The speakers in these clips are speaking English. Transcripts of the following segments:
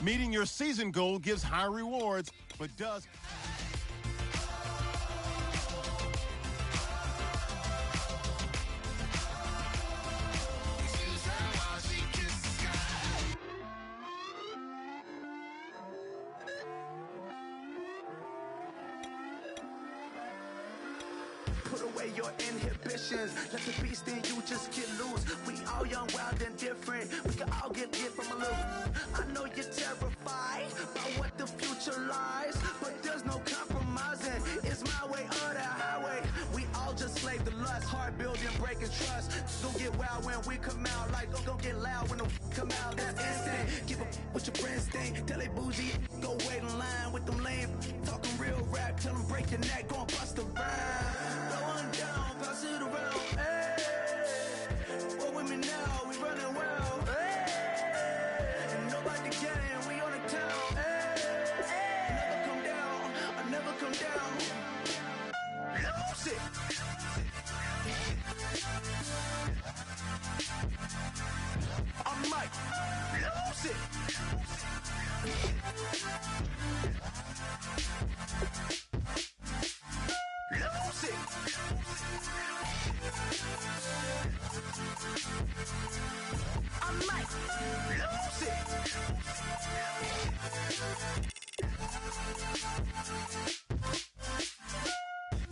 Meeting your season goal gives high rewards, but does... Put away your inhibitions. Let the beast in you just get loose. We all young, wild, and different. We can all get hit from a loop. I know you're terrified by what the future lies, but there's no compromising. It's my way or the highway. We all just slave the lust. Hard building, breaking trust. Don't get wild when we come out. Like, don't get loud when the come out. That's instant. Give up with your friends thing. Tell they bougie. Go wait in line with them lame. Talking real rap. Tell them break your neck. Go and bust a rhyme. Down, pass it around, hey. What with me now? We running wild, hey. And nobody can, we on the town, hey. Never come down, I never come down. Lose it. I might lose it. Lose it. I might lose it.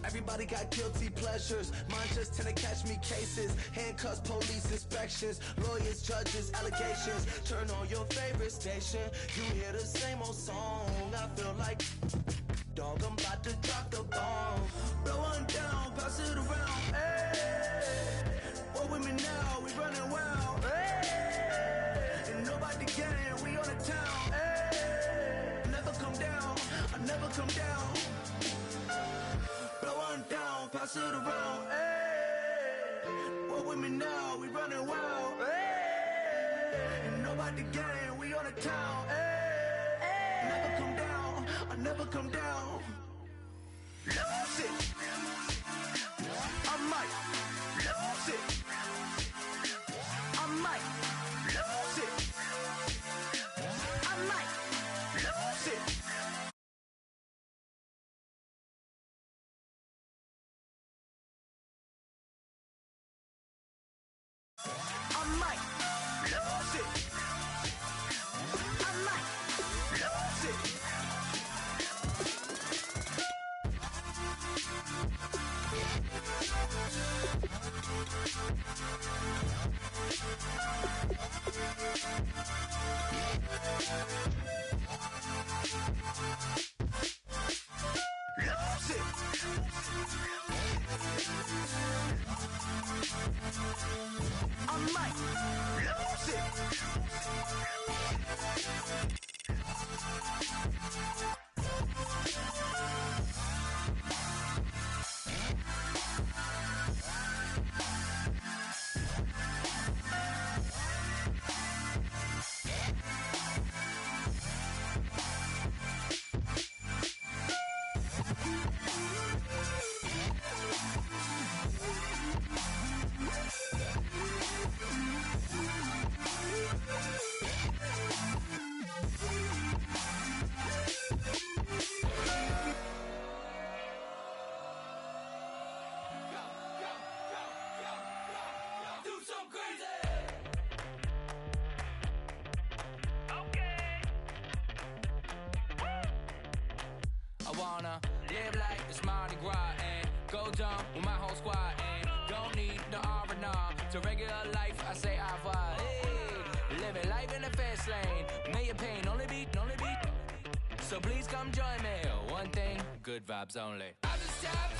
Everybody got guilty pleasures. Mine just tend to catch me cases. Handcuffs, police inspections, lawyers, judges, allegations. Turn on your favorite station. You hear the same old song. I feel like dog, I'm about to drop the bomb. Blow one down, pass it around, hey. What with me now? We running wild, hey. And nobody can, we on the town, hey. Never come down, I never come down. Blow one down, pass it around, hey. What with me now? We running wild, hey. And nobody can, we on the town, hey. Never come down, I never come down. Lose it. I might lose it. I might lose it. I might lose it. I might lose it. I might lose it. Lose it. I might lose it. I wanna live like it's Mardi Gras and go dumb with my whole squad and don't need the R&R to regular life. I say au revoir. Hey, living life in the fast lane. May your pain only beat. So please come join me. One thing, good vibes only. I just tap.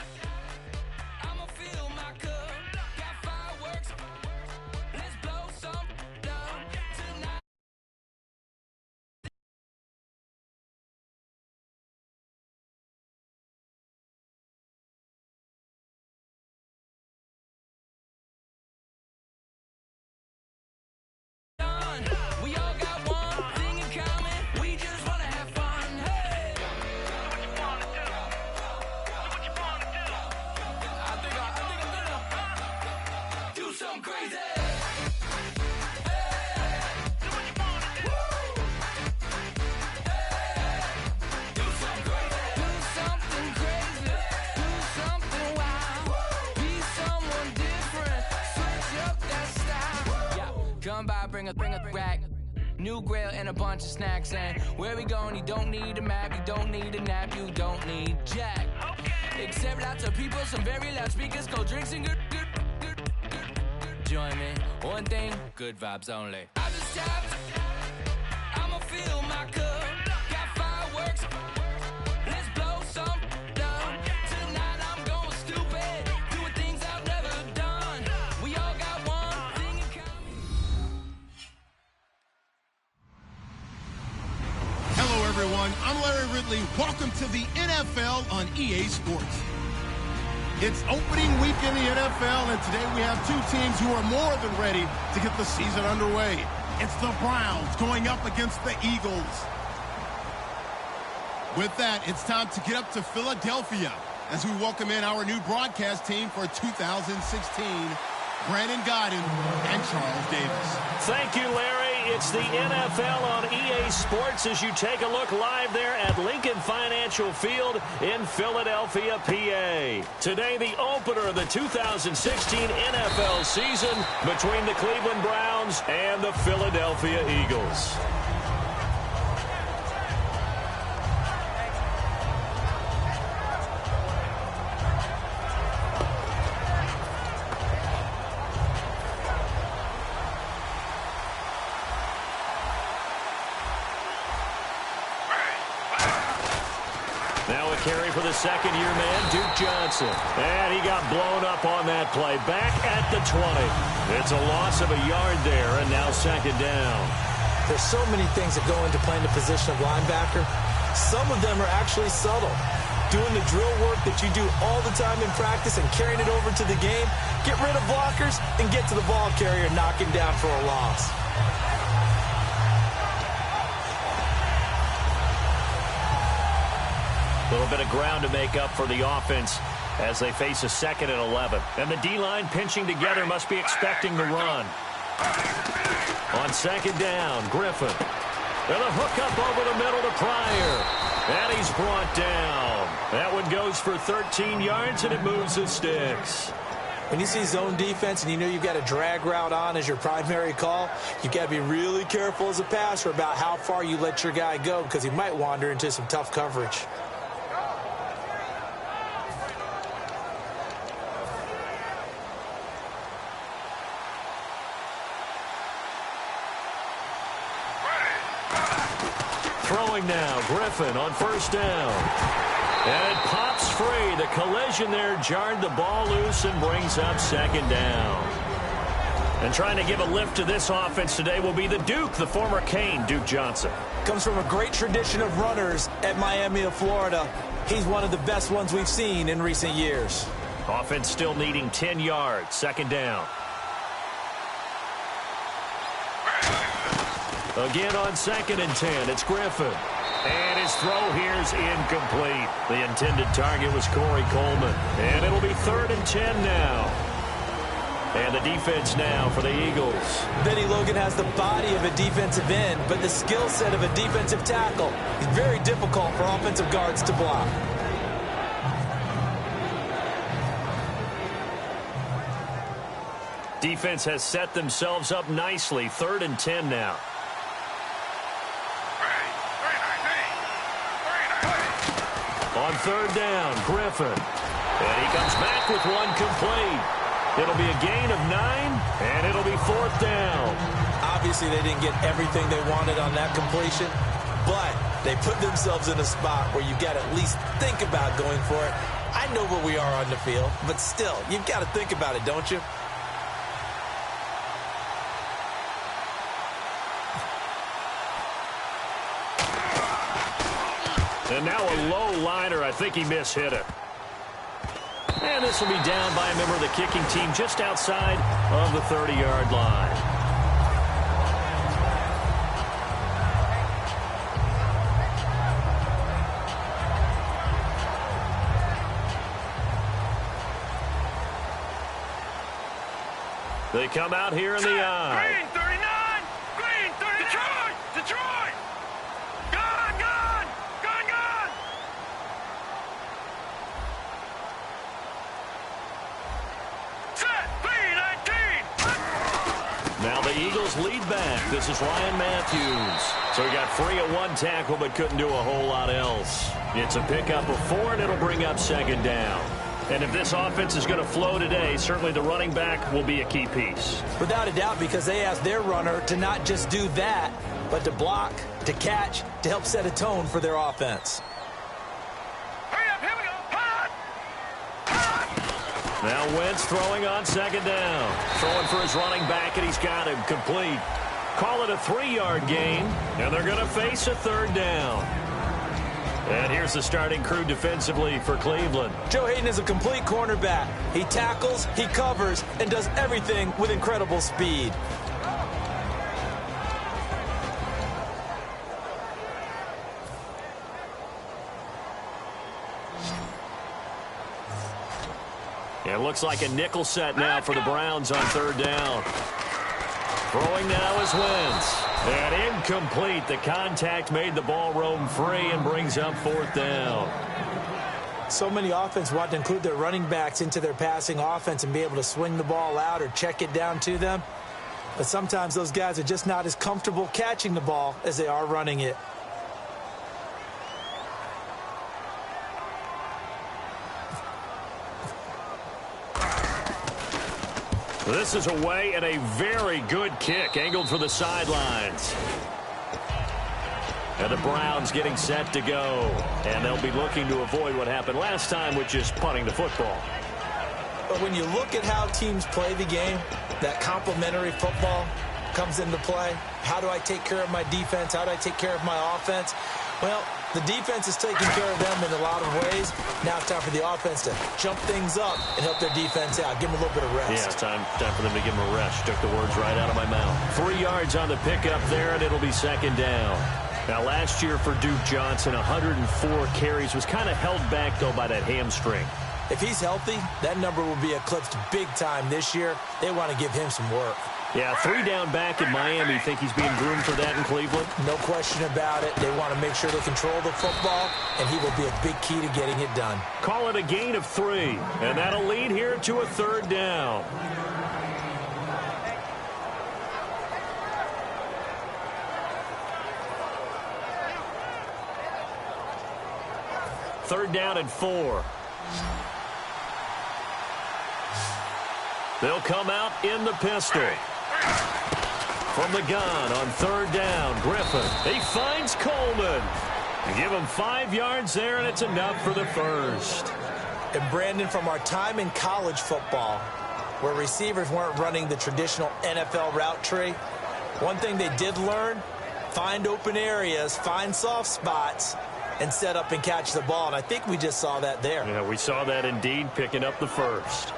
I'ma fill my cup. Got fireworks. Let's blow some down tonight. We all got one thing in common. We just wanna have fun. Hey, do what you wanna do. Do what you wanna do. I think I'm gonna do something crazy. bring a rack. New grill and a bunch of snacks. And where we going, you don't need a map, you don't need a nap, you don't need jack. Except lots of people, some very loud speakers, cold drinks and good. Join me, one thing, good vibes only. I just tapped, I'ma fill my cup. Got fireworks, let's blow some down. Tonight I'm going stupid, doing things I've never done. We all got one thing in common. Hello, everyone. I'm Larry Ridley. Welcome to the NFL on EA Sports. It's opening week in the NFL, and today we have two teams who are more than ready to get the season underway. It's the Browns going up against the Eagles. With that, it's time to get up to Philadelphia as we welcome in our new broadcast team for 2016, Brandon Godden and Charles Davis. Thank you, Larry. It's the NFL on EA Sports as you take a look live there at Lincoln Financial Field in Philadelphia, PA. Today, the opener of the 2016 NFL season between the Cleveland Browns and the Philadelphia Eagles. Carry for the second-year man, Duke Johnson. And he got blown up on that play. Back at the 20. It's a loss of a yard there, and now second down. There's so many things that go into playing the position of linebacker. Some of them are actually subtle. Doing the drill work that you do all the time in practice and carrying it over to the game. Get rid of blockers and get to the ball carrier and knock him down for a loss. A little bit of ground to make up for the offense as they face a 2nd and 11. And the D-line pinching together must be expecting the run. On second down, Griffin. And a hook up over the middle to Pryor. And he's brought down. That one goes for 13 yards, and it moves the sticks. When you see zone defense and you know you've got a drag route on as your primary call, you've got to be really careful as a passer about how far you let your guy go because he might wander into some tough coverage. Throwing now, Griffin on first down. And it pops free. The collision there jarred the ball loose and brings up second down. And trying to give a lift to this offense today will be the Duke, the former Cane, Duke Johnson. Comes from a great tradition of runners at Miami of Florida. He's one of the best ones we've seen in recent years. Offense still needing 10 yards, second down. Again on 2nd and 10, it's Griffin. And his throw here's incomplete. The intended target was Corey Coleman. And it'll be 3rd and 10 now. And the defense now for the Eagles. Benny Logan has the body of a defensive end, but the skill set of a defensive tackle. It's very difficult for offensive guards to block. Defense has set themselves up nicely. 3rd and 10 now. On third down, Griffin. And he comes back with one complete. It'll be a gain of 9, and it'll be 4th down. Obviously, they didn't get everything they wanted on that completion, but they put themselves in a spot where you've got to at least think about going for it. I know where we are on the field, but still, you've got to think about it, don't you? And now a low liner. I think he mishit it. And this will be down by a member of the kicking team just outside of the 30-yard line. They come out here in the eye. Green 39! Green 39! Detroit! Gone! Gone! Gone! Gone! Set! B19! Now the Eagles Eagles lead back. This is Ryan Matthews. So he got free at one tackle but couldn't do a whole lot else. It's a pickup of 4, and it'll bring up second down. And if this offense is going to flow today, certainly the running back will be a key piece. Without a doubt, because they asked their runner to not just do that, but to block, to catch, to help set a tone for their offense. Hurry up, here we go. Hot! Hot! Now Wentz throwing on second down. Throwing for his running back, and he's got him complete. Call it a 3-yard gain, and they're going to face a third down. And here's the starting crew defensively for Cleveland. Joe Hayden is a complete cornerback. He tackles, he covers, and does everything with incredible speed. It looks like a nickel set now for the Browns on third down. Throwing now is Wentz. And incomplete. The contact made the ball roam free and brings up fourth down. So many offenses want to include their running backs into their passing offense and be able to swing the ball out or check it down to them. But sometimes those guys are just not as comfortable catching the ball as they are running it. This is away and a very good kick angled for the sidelines. And the Browns getting set to go. And they'll be looking to avoid what happened last time, which is punting the football. But when you look at how teams play the game, that complementary football comes into play. How do I take care of my defense? How do I take care of my offense? Well, the defense is taking care of them in a lot of ways. Now it's time for the offense to jump things up and help their defense out. Give them a little bit of rest. Yeah, it's time for them to give them a rest. Took the words right out of my mouth. 3 yards on the pickup there, and it'll be second down. Now, last year for Duke Johnson, 104 carries, was kind of held back, though, by that hamstring. If he's healthy, that number will be eclipsed big time this year. They want to give him some work. Yeah, 3 down back in Miami. Think he's being groomed for that in Cleveland? No question about it. They want to make sure they control the football, and he will be a big key to getting it done. Call it a gain of 3, and that'll lead here to a third down. Third down and 4. They'll come out in the pistol. From the gun on third down, Griffin. He finds Coleman. Give him 5 yards there, and it's enough for the first. And Brandon, from our time in college football, where receivers weren't running the traditional NFL route tree, one thing they did learn, find open areas, find soft spots, and set up and catch the ball. And I think we just saw that there. Yeah, we saw that indeed, picking up the first.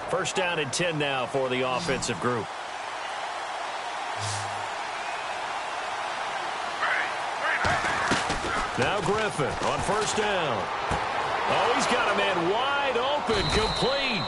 First down and 10 now for the offensive group. Now Griffin on first down. Oh, he's got a man wide open, complete.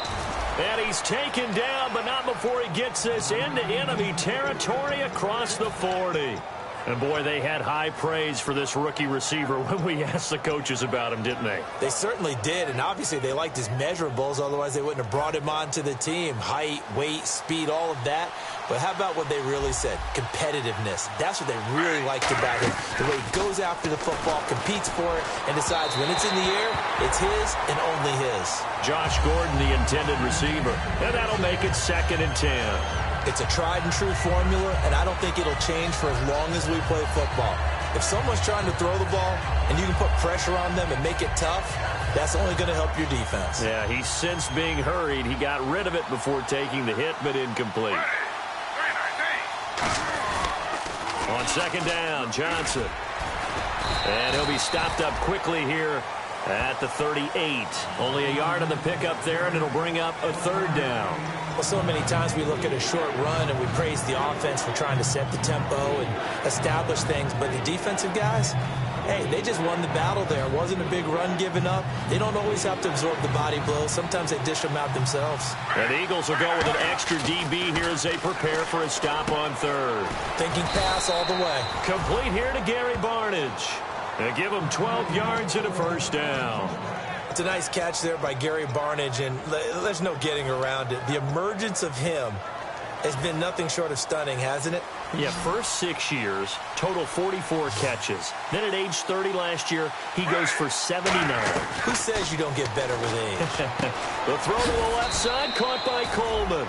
And he's taken down, but not before he gets this into enemy territory across the 40. And, boy, they had high praise for this rookie receiver when we asked the coaches about him, didn't they? They certainly did, and obviously they liked his measurables. Otherwise, they wouldn't have brought him onto the team. Height, weight, speed, all of that. But how about what they really said? Competitiveness. That's what they really liked about him. The way he goes after the football, competes for it, and decides when it's in the air, it's his and only his. Josh Gordon, the intended receiver. And that'll make it second and 10. It's a tried-and-true formula, and I don't think it'll change for as long as we play football. If someone's trying to throw the ball and you can put pressure on them and make it tough, that's only going to help your defense. Yeah, he's since being hurried. He got rid of it before taking the hit, but incomplete. On second down, Johnson. And he'll be stopped up quickly here at the 38. Only a yard on the pickup there, and it'll bring up a third down. Well, so many times we look at a short run and we praise the offense for trying to set the tempo and establish things, but the defensive guys, hey, they just won the battle there. It wasn't a big run given up. They don't always have to absorb the body blows. Sometimes they dish them out themselves. And the Eagles will go with an extra DB here as they prepare for a stop on third. Thinking pass all the way. Complete here to Gary Barnidge. They give him 12 yards and a first down. It's a nice catch there by Gary Barnidge, and there's no getting around it. The emergence of him It's been nothing short of stunning, hasn't it? Yeah, first 6 years, total 44 catches. Then at age 30 last year, he goes for 79. Who says you don't get better with age? The throw to the left side, caught by Coleman.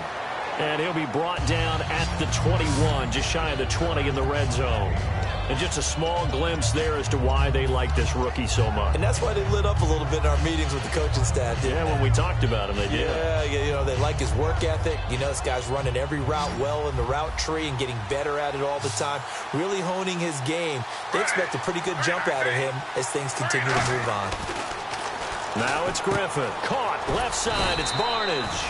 And he'll be brought down at the 21, just shy of the 20 in the red zone. And just a small glimpse there as to why they like this rookie so much. And that's why they lit up a little bit in our meetings with the coaching staff, didn't they? When we talked about him, they did. Yeah, you know, they like his work ethic. You know, this guy's running every route well in the route tree and getting better at it all the time, really honing his game. They expect a pretty good jump out of him as things continue to move on. Now it's Griffin. Caught, left side, it's Barnage.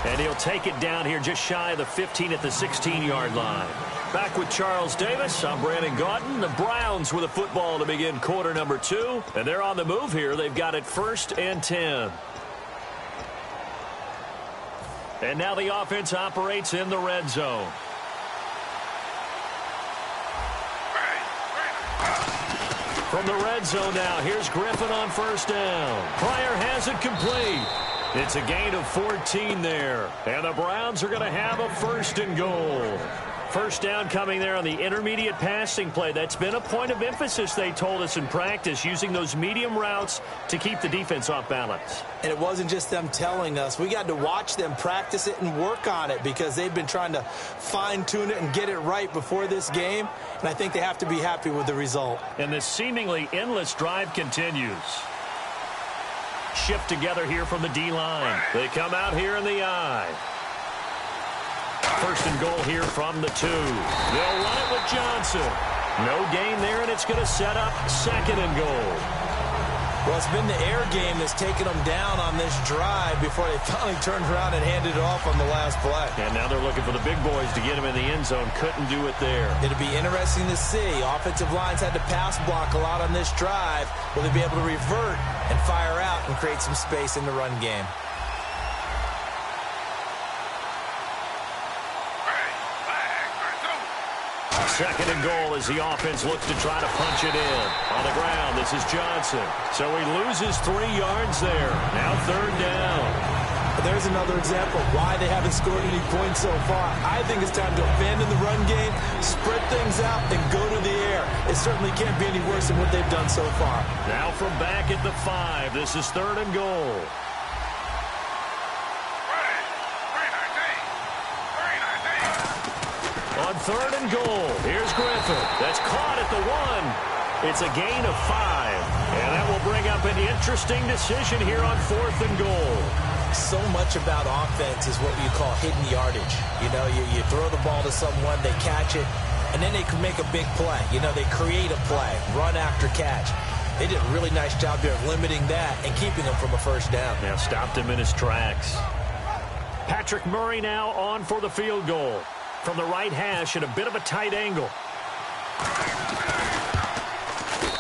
And he'll take it down here just shy of the 15 at the 16-yard line. Back with Charles Davis, I'm Brandon Gaudin. The Browns with a football to begin quarter number 2. And they're on the move here. They've got it 1st and 10. And now the offense operates in the red zone. From the red zone now, here's Griffin on 1st down. Pryor has it complete. It's a gain of 14 there. And the Browns are going to have a 1st and goal. 1st down coming there on the intermediate passing play. That's been a point of emphasis, they told us in practice, using those medium routes to keep the defense off balance. And it wasn't just them telling us. We got to watch them practice it and work on it because they've been trying to fine-tune it and get it right before this game. And I think they have to be happy with the result. And this seemingly endless drive continues. Shift together here from the D-line. They come out here in the I. 1st and goal here from the 2. They'll run it with Johnson. No gain there, and it's going to set up 2nd and goal. Well, it's been the air game that's taken them down on this drive before they finally turned around and handed it off on the last play. And now they're looking for the big boys to get him in the end zone. Couldn't do it there. It'll be interesting to see. Offensive lines had to pass block a lot on this drive. Will they be able to revert and fire out and create some space in the run game? Second and goal as the offense looks to try to punch it in. On the ground, this is Johnson. So he loses 3 yards there. Now 3rd down. There's another example of why they haven't scored any points so far. I think it's time to abandon the run game, spread things out, and go to the air. It certainly can't be any worse than what they've done so far. Now from back at the 5, this is 3rd and goal. On 3rd and goal, here's Griffin. That's caught at the 1. It's a gain of 5. And that will bring up an interesting decision here on 4th and goal. So much about offense is what you call hidden yardage. You know, you throw the ball to someone, they catch it, and then they can make a big play. You know, they create a play, run after catch. They did a really nice job there of limiting that and keeping him from a 1st down. Now stopped him in his tracks. Patrick Murray now on for the field goal. From the right hash at a bit of a tight angle.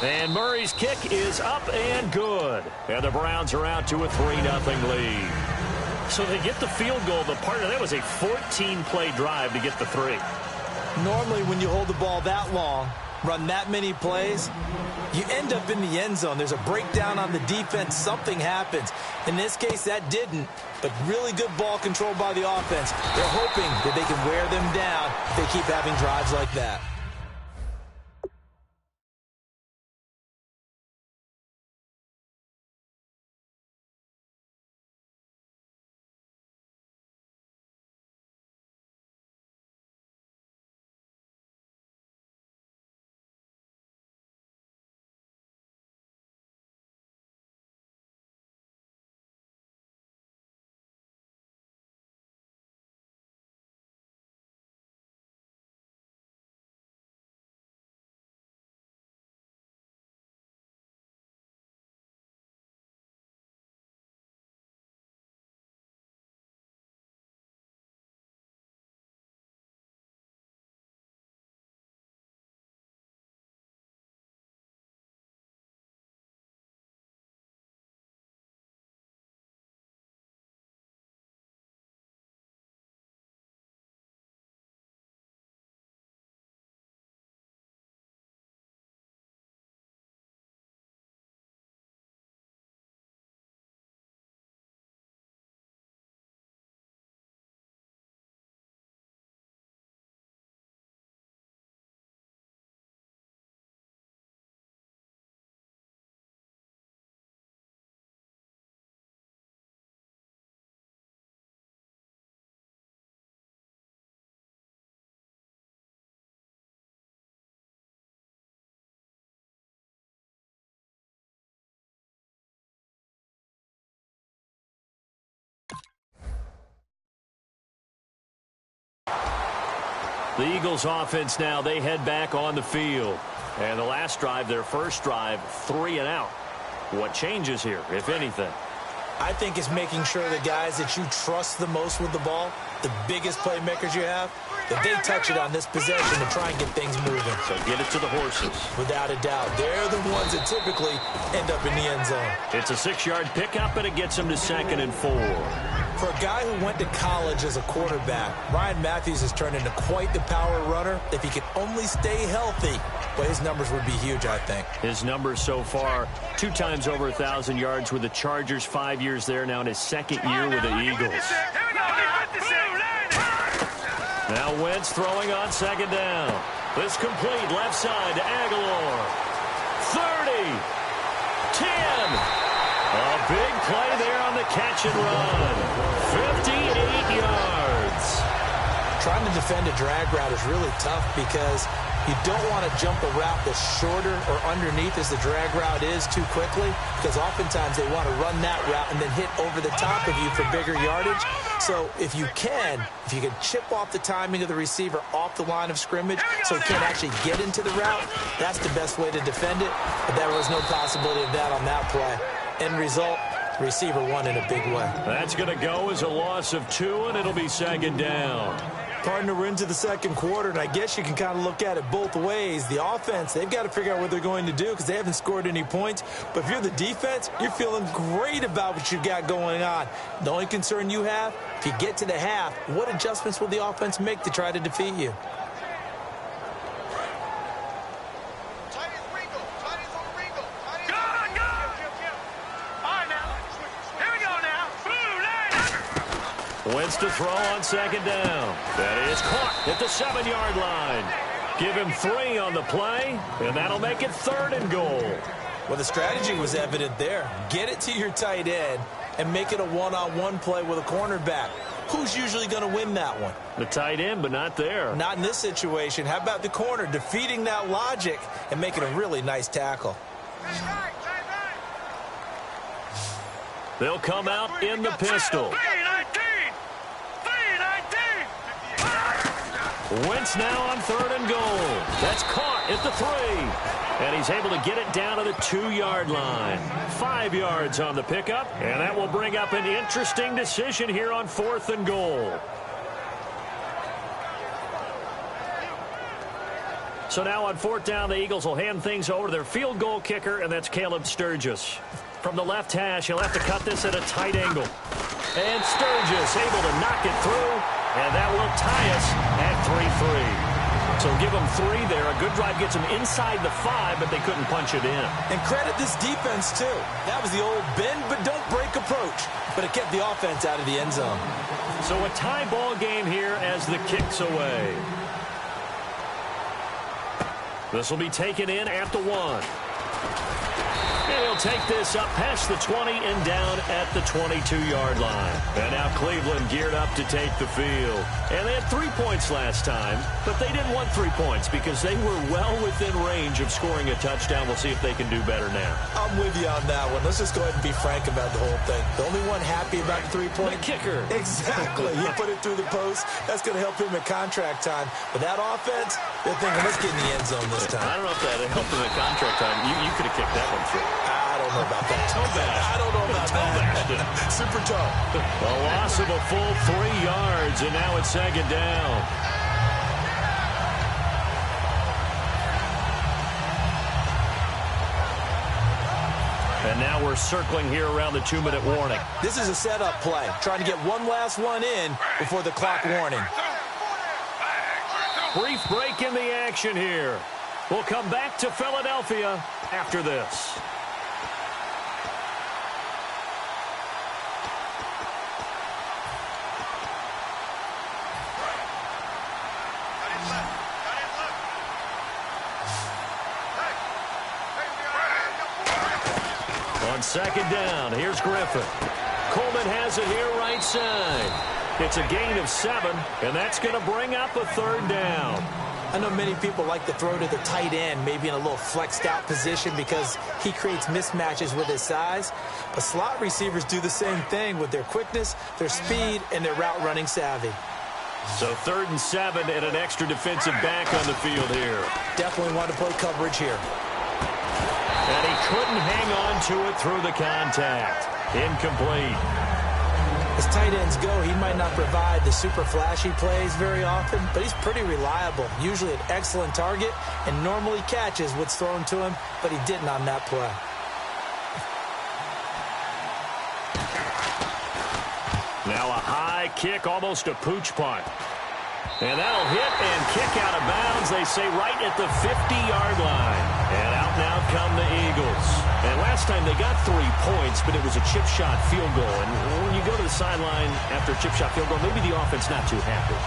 And Murray's kick is up and good. And the Browns are out to a 3-0 lead. So they get the field goal, but part of that was a 14-play drive to get the 3. Normally when you hold the ball that long, run that many plays, you end up in the end zone. There's a breakdown on the defense. Something happens. In this case, that didn't. But really good ball control by the offense. They're hoping that they can wear them down if they keep having drives like that. The Eagles offense now, they head back on the field. And the last drive, their first drive, 3 and out. What changes here, if anything? I think it's making sure the guys that you trust the most with the ball, the biggest playmakers you have, that they touch it on this possession to try and get things moving. So get it to the horses. Without a doubt. They're the ones that typically end up in the end zone. It's a 6-yard pickup, and it gets them to 2nd and 4. For a guy who went to college as a quarterback, Ryan Matthews has turned into quite the power runner. If he could only stay healthy, but his numbers would be huge, I think. His numbers so far, 2 times over 1,000 yards with the Chargers, 5 years there, now in his 2nd year with the Eagles. Now Wentz throwing on 2nd down. This complete left side to Aguilar. 30, 10. A big play there on the catch and run. 58 yards. Trying to defend a drag route is really tough because you don't want to jump a route that's shorter or underneath as the drag route is too quickly, because oftentimes they want to run that route and then hit over the top of you for bigger yardage. So if you can chip off the timing of the receiver off the line of scrimmage so he can't actually get into the route, that's the best way to defend it. But there was no possibility of that on that play. End result, receiver won in a big way. That's going to go as a loss of 2, and it'll be 2nd down. Partner, we're into the 2nd quarter, and I guess you can kind of look at it both ways. The offense, they've got to figure out what they're going to do because they haven't scored any points. But if you're the defense, you're feeling great about what you've got going on. The only concern you have, if you get to the half, what adjustments will the offense make to try to defeat you? Wentz to throw on 2nd down. That is caught at the 7-yard line. Give him 3 on the play, and that'll make it 3rd and goal. Well, the strategy was evident there. Get it to your tight end and make it a one-on-one play with a cornerback. Who's usually going to win that one? The tight end, but not there. Not in this situation. How about the corner defeating that logic and making a really nice tackle? They'll come out in the pistol. Wentz now on 3rd and goal. That's caught at the 3. And he's able to get it down to the 2-yard line. 5 yards on the pickup. And that will bring up an interesting decision here on 4th and goal. So now on 4th down, the Eagles will hand things over to their field goal kicker, and that's Caleb Sturgis. From the left hash, he'll have to cut this at a tight angle. And Sturgis able to knock it through. And that will tie us at 3-3. So give them 3 there. A good drive gets them inside the 5, but they couldn't punch it in. And credit this defense, too. That was the old bend but don't break approach. But it kept the offense out of the end zone. So a tie ball game here as the kick's away. This will be taken in at the 1. And he'll take this up past the 20 and down at the 22-yard line. And now Cleveland geared up to take the field. And they had 3 points last time, but they didn't want 3 points because they were well within range of scoring a touchdown. We'll see if they can do better now. I'm with you on that one. Let's just go ahead and be frank about the whole thing. The only one happy about the 3-point? The kicker. Exactly. He put it through the post. That's going to help him at contract time. But that offense, they're thinking, let's get in the end zone this time. I don't know if that helped him at contract time. You could have kicked that one through. I don't know about that. I don't know about that. Super tough. A loss of a full 3 yards, and now it's 2nd down. And now we're circling here around the 2-minute warning. This is a setup play, trying to get one last one in before the clock warning. Brief break in the action here. We'll come back to Philadelphia after this. On 2nd down, here's Griffin. Coleman has it here right side. It's a gain of 7, and that's going to bring up a 3rd down. I know many people like to throw to the tight end, maybe in a little flexed out position because he creates mismatches with his size. But slot receivers do the same thing with their quickness, their speed, and their route running savvy. So 3rd and 7 and an extra defensive back on the field here. Definitely want to play coverage here. And he couldn't hang on to it through the contact. Incomplete. As tight ends go, he might not provide the super flashy plays very often, but he's pretty reliable. Usually an excellent target and normally catches what's thrown to him, but he didn't on that play. Now a high kick, almost a pooch punt. And that'll hit and kick out of bounds, they say, right at the 50-yard line. And out now come the Eagles. And last time they got 3 points, but it was a chip shot field goal. And when you go to the sideline after a chip shot field goal, maybe the offense not too happy.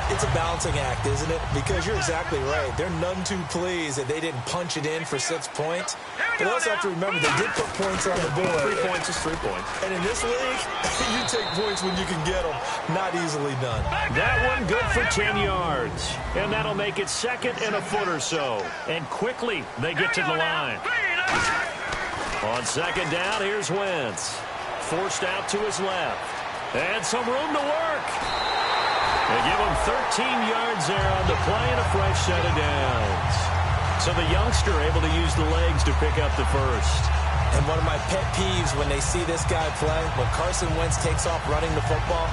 It's a balancing act, isn't it? Because you're exactly right. They're none too pleased that they didn't punch it in for 6 points. But they also have to remember they did put points on the board. 3 points is 3 points. And in this league, you take points when you can get them. Not easily done. That one good for 10 yards. And that'll make it 2nd and a foot or so. And quickly they get to the line. On 2nd down, here's Wentz. Forced out to his left. And some room to work. They give him 13 yards there on the play and a fresh set of downs. So the youngster able to use the legs to pick up the first. And one of my pet peeves when they see this guy play, when Carson Wentz takes off running the football,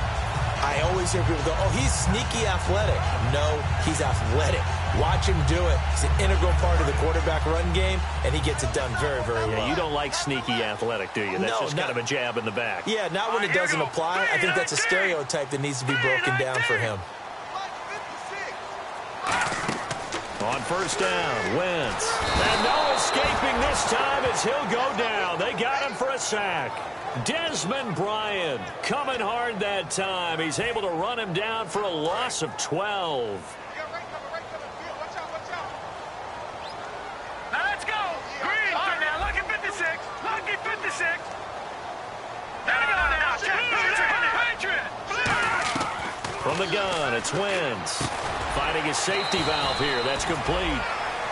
I always hear people go, oh, he's sneaky athletic. No, he's athletic. Watch him do it. He's an integral part of the quarterback run game, and he gets it done very, very well. Yeah, you don't like sneaky athletic, do you? That's just kind of a jab in the back. Yeah, not when it doesn't apply. I think that's a stereotype that needs to be broken down for him. On 1st down, Wentz. And no escaping this time as he'll go down. They got him for a sack. Desmond Bryant coming hard that time. He's able to run him down for a loss of 12. Now let's go. Green. All right, now lucky 56. Lucky 56. Now, Patriot. From the gun, it's Wentz. Finding his safety valve here. That's complete.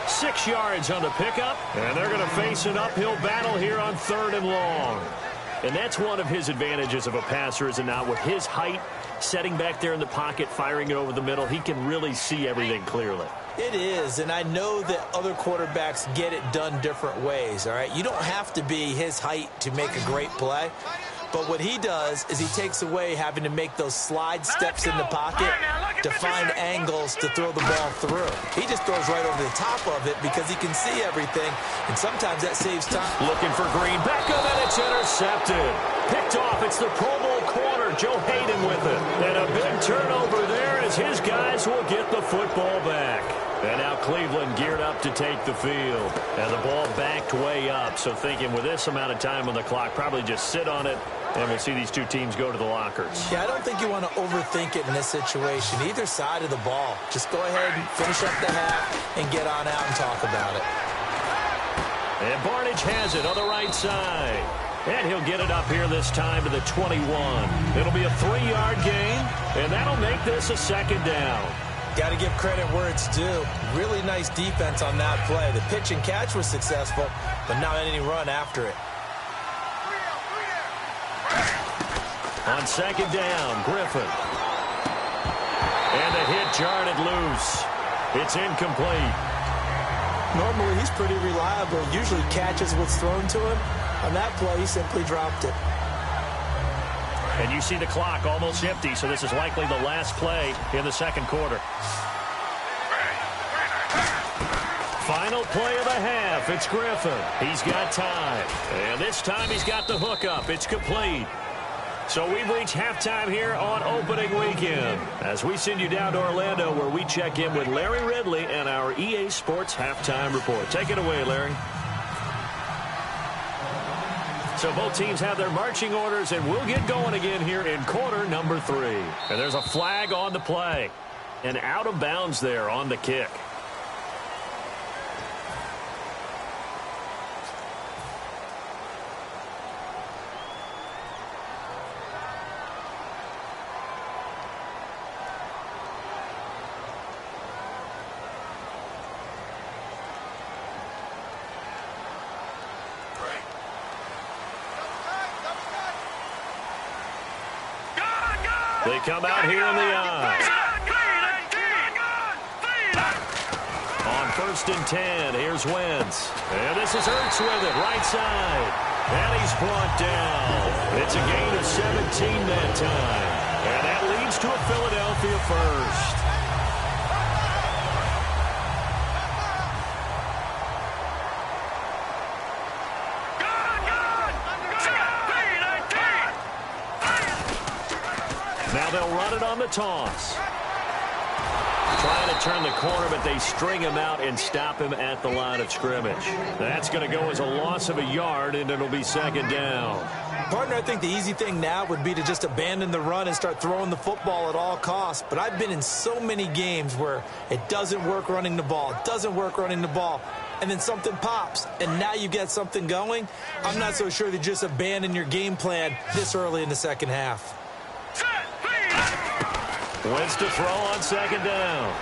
6 yards on the pickup. And they're going to face an uphill battle here on 3rd and long. And that's one of his advantages of a passer, is it not? With his height, setting back there in the pocket, firing it over the middle, he can really see everything clearly. It is, and I know that other quarterbacks get it done different ways, all right? You don't have to be his height to make a great play. But what he does is he takes away having to make those slide steps in the pocket to find angles to throw the ball through. He just throws right over the top of it because he can see everything, and sometimes that saves time. Looking for Green. Back up, and it's intercepted. Picked off. It's the Pro Bowl corner, Joe Hayden, with it. And a big turnover there as his guys will get the football back. And now Cleveland geared up to take the field. And the ball backed way up. So thinking with this amount of time on the clock, probably just sit on it, and we'll see these two teams go to the lockers. Yeah, I don't think you want to overthink it in this situation. Either side of the ball. Just go ahead and finish up the half and get on out and talk about it. And Barnage has it on the right side. And he'll get it up here this time to the 21. It'll be a 3-yard gain, and that'll make this a 2nd down. Got to give credit where it's due. Really nice defense on that play. The pitch and catch was successful, but not any run after it. On 2nd down, Griffin. And the hit jarred it loose. It's incomplete. Normally, he's pretty reliable. Usually catches what's thrown to him. On that play, he simply dropped it. And you see the clock almost empty, so this is likely the last play in the 2nd quarter. Final play of the half. It's Griffin. He's got time. And this time he's got the hookup. It's complete. So we've reached halftime here on opening weekend as we send you down to Orlando, where we check in with Larry Ridley and our EA Sports Halftime Report. Take it away, Larry. So both teams have their marching orders, and we'll get going again here in quarter number 3. And there's a flag on the play. And out of bounds there on the kick. They come out here in the eye. 1st and 10. Here's Wentz. And this is Ertz with it, right side. And he's brought down. It's a gain of 17 that time. And that leads to a Philadelphia first. Now they'll run it on the toss. Trying to turn the corner, but they string him out and stop him at the line of scrimmage. That's going to go as a loss of a yard, and it'll be 2nd down. Partner, I think the easy thing now would be to just abandon the run and start throwing the football at all costs. But I've been in so many games where it doesn't work running the ball. It doesn't work running the ball. And then something pops, and now you get something going. I'm not so sure that just abandon your game plan this early in the second half. Wentz to throw on 2nd down.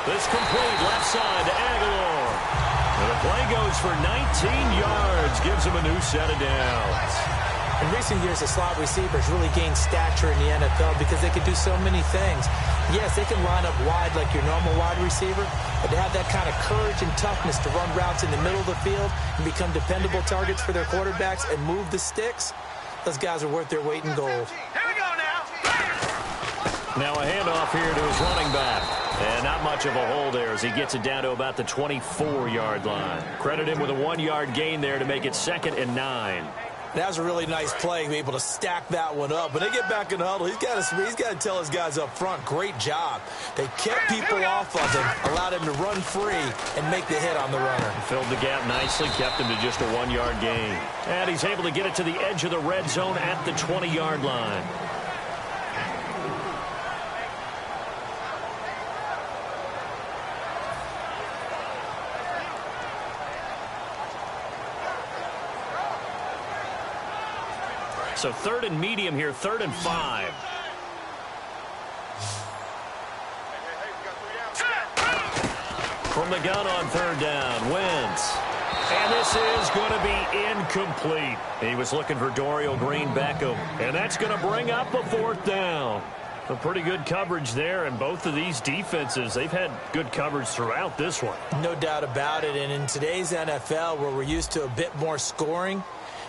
This complete left side to Aguilar. And the play goes for 19 yards, gives him a new set of downs. In recent years, the slot receivers really gained stature in the NFL because they could do so many things. Yes, they can line up wide like your normal wide receiver, but to have that kind of courage and toughness to run routes in the middle of the field and become dependable targets for their quarterbacks and move the sticks, those guys are worth their weight in gold. Now a handoff here to his running back. And not much of a hole there as he gets it down to about the 24-yard line. Credit him with a 1-yard gain there to make it 2nd and 9. That was a really nice play, be able to stack that one up. When they get back in the huddle, he's got to tell his guys up front, great job. They kept people off of him, allowed him to run free and make the hit on the runner. Filled the gap nicely, kept him to just a 1-yard gain. And he's able to get it to the edge of the red zone at the 20-yard line. So 3rd and medium here, 3rd and 5. From the gun on 3rd down, Wentz. And this is going to be incomplete. He was looking for Dorial Green-Beckham. And that's going to bring up a 4th down. Some pretty good coverage there, and both of these defenses, they've had good coverage throughout this one. No doubt about it. And in today's NFL, where we're used to a bit more scoring,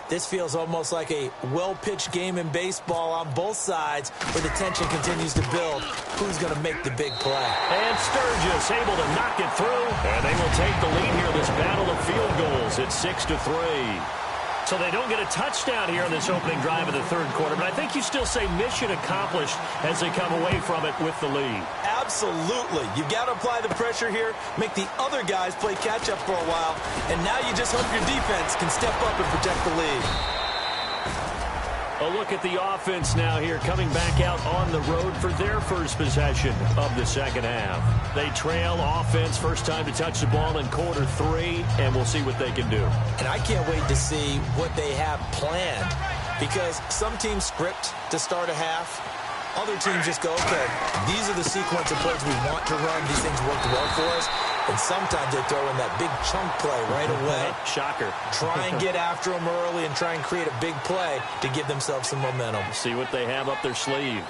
this feels almost like a well-pitched game in baseball on both sides where the tension continues to build. Who's going to make the big play? And Sturgis able to knock it through. And they will take the lead here in this battle of field goals. It's 6-3. So they don't get a touchdown here in this opening drive of the 3rd quarter, but I think you still say mission accomplished as they come away from it with the lead. Absolutely. You've got to apply the pressure here, make the other guys play catch-up for a while, and now you just hope your defense can step up and protect the lead. A look at the offense now here, coming back out on the road for their first possession of the second half. They trail offense, first time to touch the ball in quarter 3, and we'll see what they can do. And I can't wait to see what they have planned, because some teams script to start a half. Other teams just go, okay, these are the sequence of plays we want to run. These things worked well for us. And sometimes they throw in that big chunk play right away. Shocker. Try and get after them early and try and create a big play to give themselves some momentum. See what they have up their sleeve.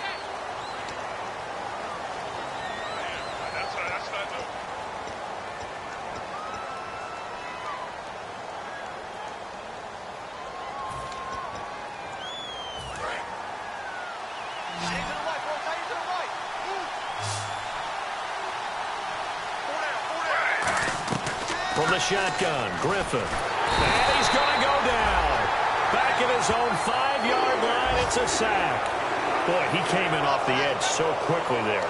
From the shotgun, Griffin. And he's going to go down. Back at his own 5-yard line, it's a sack. Boy, he came in off the edge so quickly there.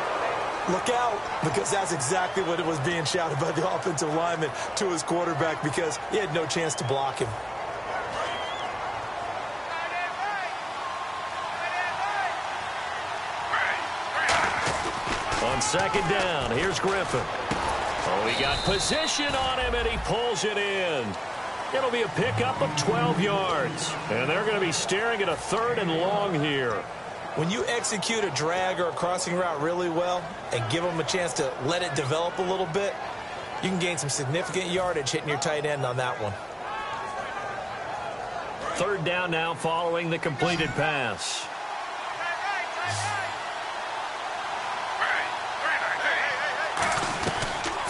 Look out, because that's exactly what it was being shouted by the offensive lineman to his quarterback, because he had no chance to block him. On second down, here's Griffin. Oh, he got position on him, and he pulls it in. It'll be a pickup of 12 yards. And they're going to be staring at a 3rd and long here. When you execute a drag or a crossing route really well and give them a chance to let it develop a little bit, you can gain some significant yardage hitting your tight end on that one. 3rd down now following the completed pass.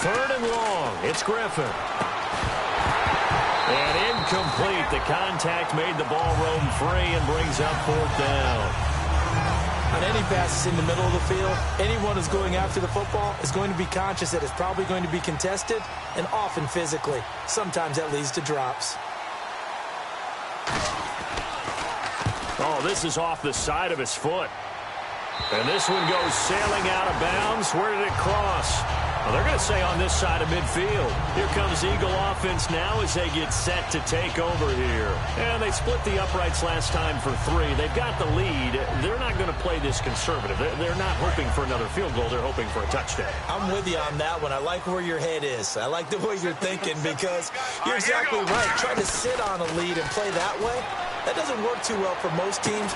3rd and long. It's Griffin. And incomplete. The contact made the ball roam free and brings up 4th down. On any passes in the middle of the field, anyone who's going after the football is going to be conscious that it's probably going to be contested, and often physically. Sometimes that leads to drops. Oh, this is off the side of his foot. And this one goes sailing out of bounds. Where did it cross? Well, they're going to say on this side of midfield. Here comes Eagle offense now as they get set to take over here. And they split the uprights last time for 3. They've got the lead. They're not going to play this conservative. They're not hoping for another field goal. They're hoping for a touchdown. I'm with you on that one. I like where your head is. I like the way you're thinking because you're exactly right. Trying to sit on a lead and play that way, that doesn't work too well for most teams.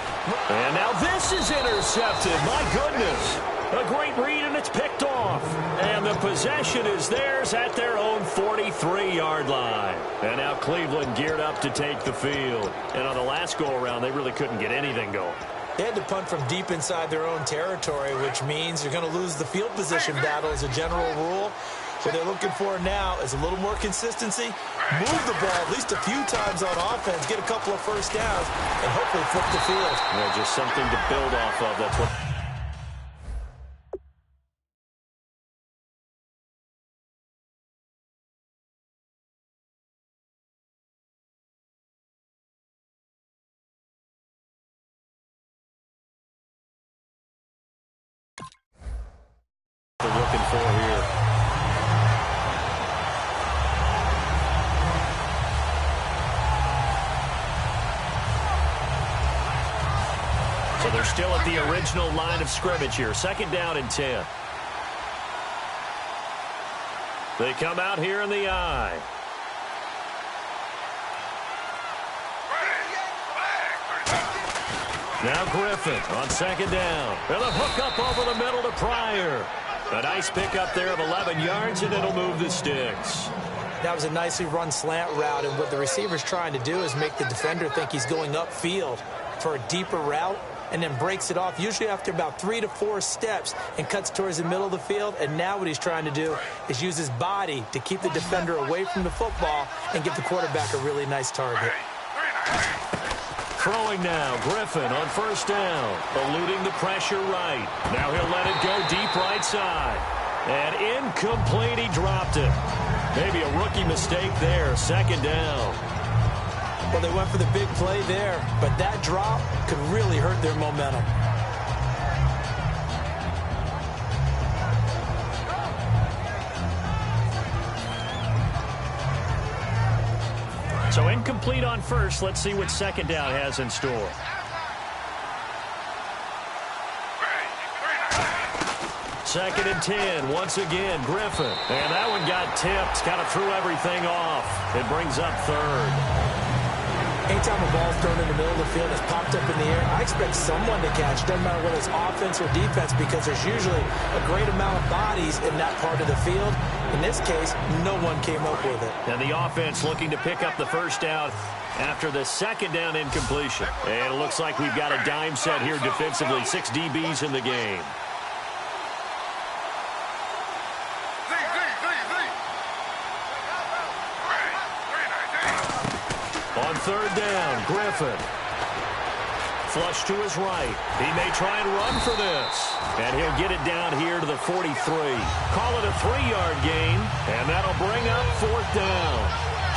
And now this is intercepted. My goodness. A great read, and it's picked off. And the possession is theirs at their own 43-yard line. And now Cleveland geared up to take the field. And on the last go-around, they really couldn't get anything going. They had to punt from deep inside their own territory, which means you're going to lose the field position battle as a general rule. What they're looking for now is a little more consistency, move the ball at least a few times on offense, get a couple of first downs, and hopefully flip the field. Yeah, just something to build off of. That's what... they're looking for here. So they're still at the original line of scrimmage here. 2nd down and 10. They come out here in the I. Now Griffin on 2nd down. And a hook up over the middle to Pryor. A nice pickup there of 11 yards, and it'll move the sticks. That was a nicely run slant route, and what the receiver's trying to do is make the defender think he's going upfield for a deeper route, and then breaks it off, usually after about 3 to 4 steps, and cuts towards the middle of the field. And now what he's trying to do is use his body to keep the defender away from the football and give the quarterback a really nice target. Throwing now, Griffin on 1st down, eluding the pressure right. Now he'll let it go deep right side. And incomplete, he dropped it. Maybe a rookie mistake there, 2nd down. Well, they went for the big play there, but that drop could really hurt their momentum. So incomplete on 1st. Let's see what 2nd down has in store. Second and 10, once again, Griffin. And that one got tipped, kind of threw everything off. It brings up 3rd. Anytime a ball's thrown in the middle of the field, it's popped up in the air, I expect someone to catch. Doesn't matter whether it's offense or defense, because there's usually a great amount of bodies in that part of the field. In this case, no one came up with it. And the offense looking to pick up the 1st down after the 2nd down incompletion. And it looks like we've got a dime set here defensively. 6 DBs in the game. On 3rd down, Griffin. Flush to his right. He may try and run for this. And he'll get it down here to the 43. Call it a 3-yard gain, and that'll bring up 4th down.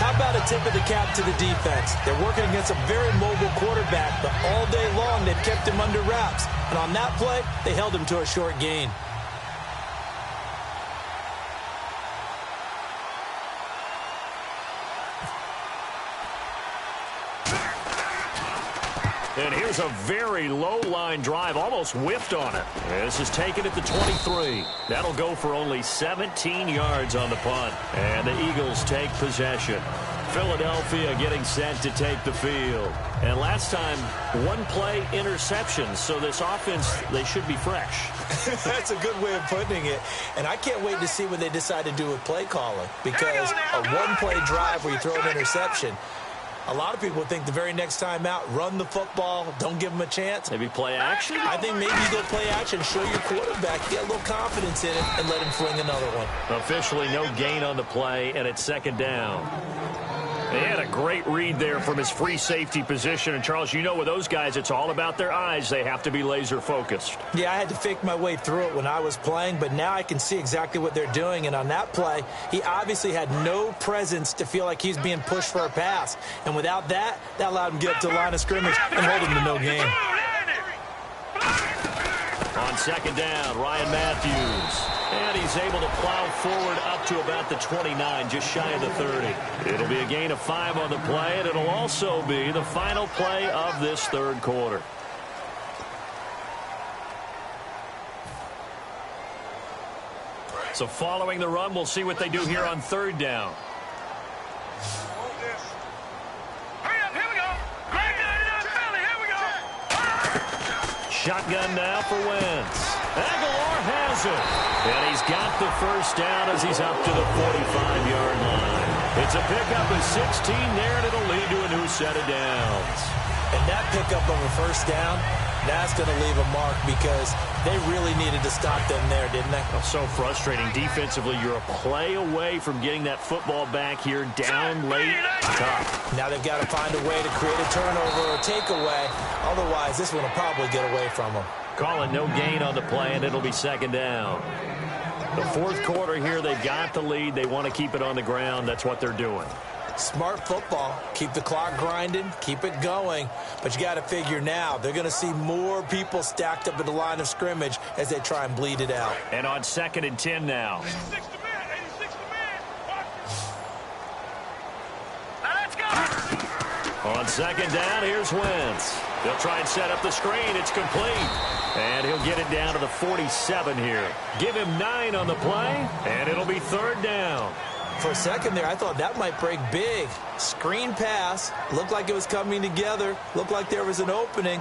How about a tip of the cap to the defense? They're working against a very mobile quarterback, but all day long they've kept him under wraps. And on that play, they held him to a short gain. And here's a very low-line drive, almost whiffed on it. This is taken at the 23. That'll go for only 17 yards on the punt. And the Eagles take possession. Philadelphia getting set to take the field. And last time, 1-play interception. So this offense, they should be fresh. That's a good way of putting it. And I can't wait to see what they decide to do with play calling. Because a 1-play drive where you throw an interception, A lot of people think the very next time out, run the football, don't give them a chance. Maybe play action? I think maybe you go play action, show your quarterback, get a little confidence in it, and let him fling another one. Officially no gain on the play, and it's second down. They had a great read there from his free safety position. And, Charles, you know with those guys, it's all about their eyes. They have to be laser-focused. Yeah, I had to fake my way through it when I was playing, but now I can see exactly what they're doing. And on that play, he obviously had no presence to feel like he's being pushed for a pass. And without that, that allowed him to get up to the line of scrimmage and hold him to no gain. On second down, Ryan Matthews. And he's able to plow forward up to about the 29, just shy of the 30. It'll be a gain of 5 on the play, and it'll also be the final play of this third quarter. So following the run, we'll see what they do here on third down. Shotgun now for Wentz. Aguilar has it. And he's got the first down as he's up to the 45-yard line. It's a pickup of 16 there, and it'll lead to a new set of downs. And that pickup of a first down, that's going to leave a mark because they really needed to stop them there, didn't they? Oh, so frustrating. Defensively, you're a play away from getting that football back here down late. Tough. Now they've got to find a way to create a turnover or takeaway. Otherwise, this one will probably get away from them. Calling no gain on the play, and it'll be second down. The fourth quarter here, they've got the lead. They want to keep it on the ground. That's what they're doing. Smart football. Keep the clock grinding. Keep it going. But you got to figure now, they're going to see more people stacked up at the line of scrimmage as they try and bleed it out. And on 2nd and 10 now. On second down, here's Wentz. They'll try and set up the screen. It's complete. And he'll get it down to the 47 here. Give him 9 on the play, and it'll be third down. For a second there, I thought that might break big. Screen pass. Looked like it was coming together. Looked like there was an opening.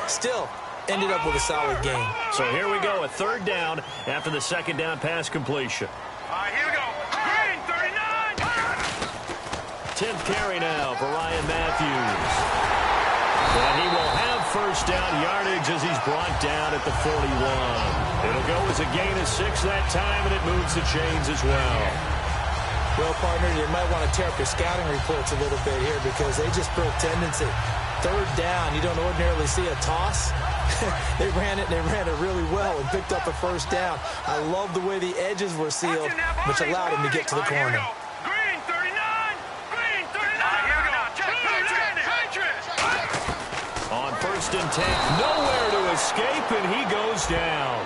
Still, ended up with a solid gain. So here we go, a third down after the second down pass completion. All right, here we go. Green, 39. 10th carry now for Ryan Matthews. And he will have first down yardage as he's brought down at the 41. It'll go as a gain of 6 that time, and it moves the chains as well. Well, partner, you might want to tear up your scouting reports a little bit here because they just broke tendency. Third down, you don't ordinarily see a toss. They ran it really well and picked up a first down. I love the way the edges were sealed, which allowed him to get to the corner. Green, 39. Green, 39. Here we go. On 1st and 10, nowhere to escape, and he goes down.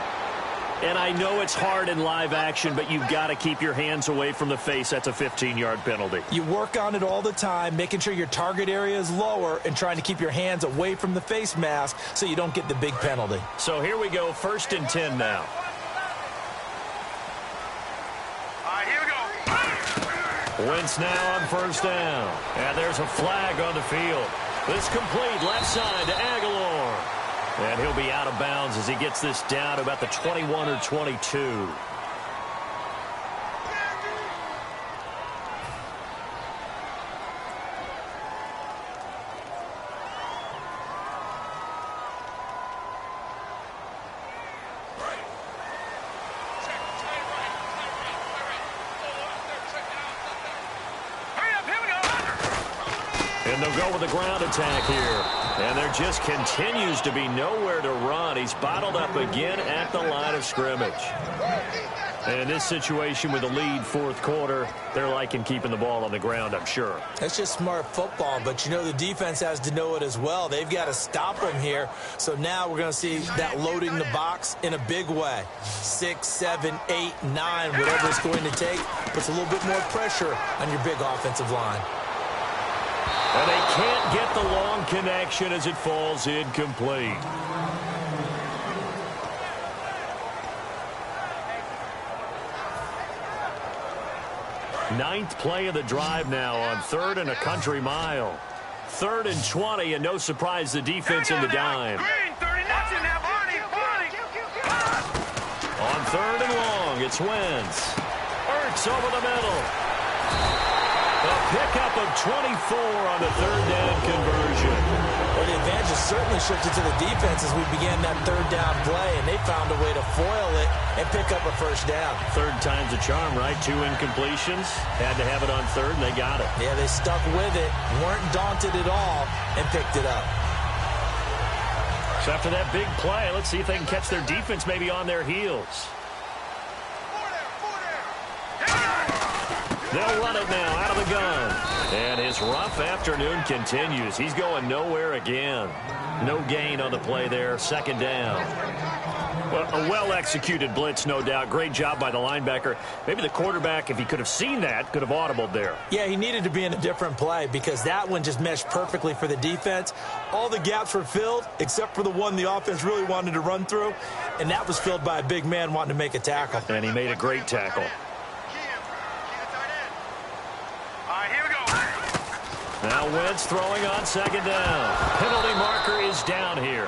And I know it's hard in live action, but you've got to keep your hands away from the face. That's a 15-yard penalty. You work on it all the time, making sure your target area is lower and trying to keep your hands away from the face mask so you don't get the big penalty. So here we go, 1st and 10 now. All right, here we go. Wentz now on first down. And there's a flag on the field. This complete left side to Aguilar. And he'll be out of bounds as he gets this down to about the 21 or 22. And they'll go with the ground attack here. And there just continues to be nowhere to run. He's bottled up again at the line of scrimmage. And in this situation with the lead fourth quarter, they're liking keeping the ball on the ground, I'm sure. That's just smart football, but you know the defense has to know it as well. They've got to stop them here. So now we're going to see that loading the box in a big way. 6, 7, 8, 9, whatever it's going to take, puts a little bit more pressure on your big offensive line. And they can't get the long connection as it falls incomplete. Ninth play of the drive now on 3rd and a country mile. 3rd and 20, and no surprise the defense in the dime. Green, 30, that's in there, Barney. On 3rd and long, it's Wentz. Ertz over the middle. A pickup of 24 on the third down conversion. Well, the advantage has certainly shifted to the defense as we began that third down play, and they found a way to foil it and pick up a first down. Third time's a charm, right? 2 incompletions. Had to have it on third, and they got it. Yeah, they stuck with it, weren't daunted at all, and picked it up. So after that big play, let's see if they can catch their defense maybe on their heels. They'll run it now out of the gun. And his rough afternoon continues. He's going nowhere again. No gain on the play there. Second down. Well, a well-executed blitz, no doubt. Great job by the linebacker. Maybe the quarterback, if he could have seen that, could have audibled there. Yeah, he needed to be in a different play because that one just meshed perfectly for the defense. All the gaps were filled except for the one the offense really wanted to run through, and that was filled by a big man wanting to make a tackle. And he made a great tackle. Now Wentz throwing on second down. Penalty marker is down here.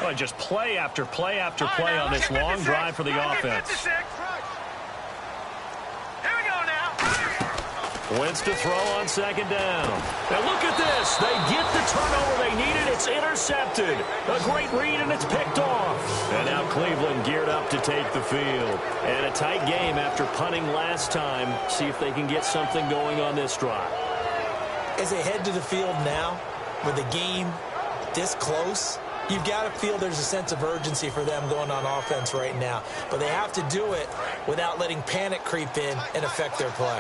Well, just play after play after play on this long drive for the offense. Wentz to throw on second down. Now look at this. They get the turnover they needed. It's intercepted. A great read, and it's picked off. And now Cleveland geared up to take the field. And a tight game after punting last time. See if they can get something going on this drive. As they head to the field now, with the game this close, you've got to feel there's a sense of urgency for them going on offense right now. But they have to do it without letting panic creep in and affect their play.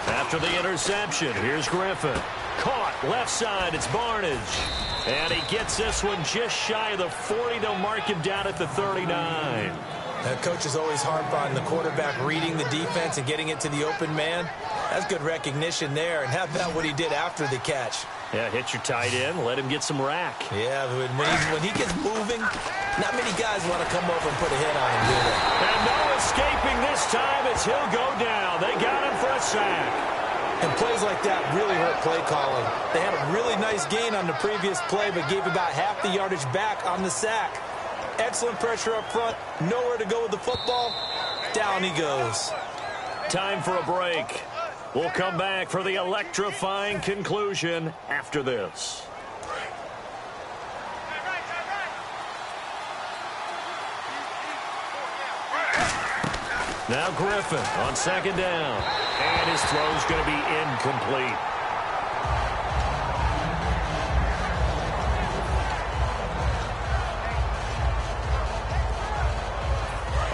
After the interception, here's Griffin. Caught left side, it's Barnage. And he gets this one just shy of the 40. They'll mark him down at the 39. Coaches always harp on the quarterback reading the defense and getting it to the open man. That's good recognition there. And how about what he did after the catch? Yeah, hit your tight end, let him get some rack. Yeah, when he gets moving, not many guys want to come over and put a hit on him, do they? And no escaping this time as he'll go down. They got him for a sack. And plays like that really hurt play calling. They had a really nice gain on the previous play, but gave about half the yardage back on the sack. Excellent pressure up front. Nowhere to go with the football. Down he goes. Time for a break. We'll come back for the electrifying conclusion after this. Now Griffin on second down. And his throw's going to be incomplete.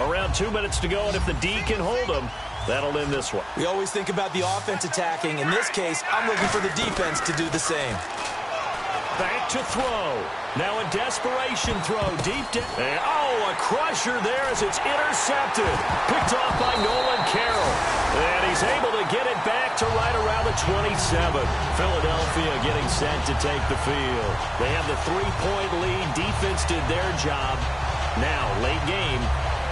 Around 2 minutes to go, and if the D can hold them, that'll end this one. We always think about the offense attacking. In this case, I'm looking for the defense to do the same. Back to throw. Now a desperation throw deep down. And, a crusher there as it's intercepted. Picked off by Nolan Carroll. And he's able to get it back to right around the 27. Philadelphia getting set to take the field. They have the 3-point lead. Defense did their job. Now, late game.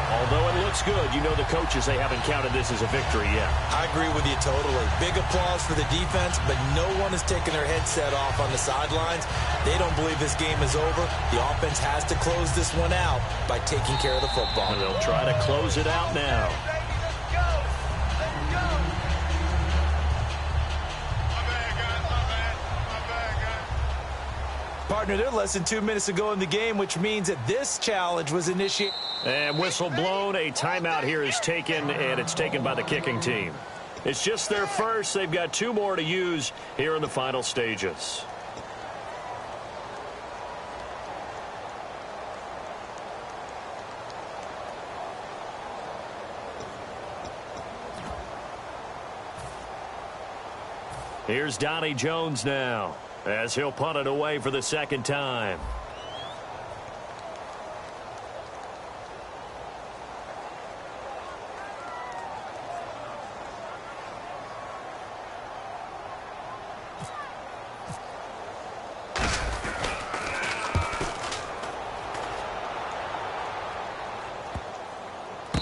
Although it looks good, you know the coaches, they haven't counted this as a victory yet. I agree with you totally. Big applause for the defense, but no one is taking their headset off on the sidelines. They don't believe this game is over. The offense has to close this one out by taking care of the football. And they'll try to close it out now. Partner, they're less than 2 minutes to go in the game, which means that this challenge was initiated. And whistle blown. A timeout here is taken, and it's taken by the kicking team. It's just their first. They've got 2 more to use here in the final stages. Here's Donnie Jones now, as he'll punt it away for the second time.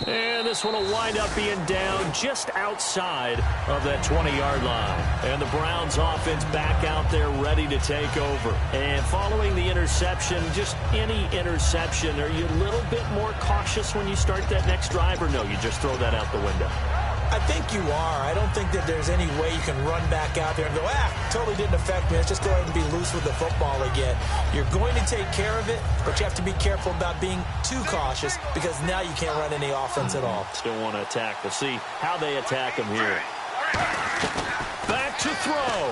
And the this one will wind up being down just outside of that 20-yard line. And the Browns offense back out there ready to take over. And following the interception, just any interception, are you a little bit more cautious when you start that next drive, or no, you just throw that out the window? I think you are. I don't think that there's any way you can run back out there and go, totally didn't affect me. Let's just go ahead and be loose with the football again. You're going to take care of it, but you have to be careful about being too cautious because now you can't run any offense at all. Still want to attack. We'll see how they attack them here. Back to throw.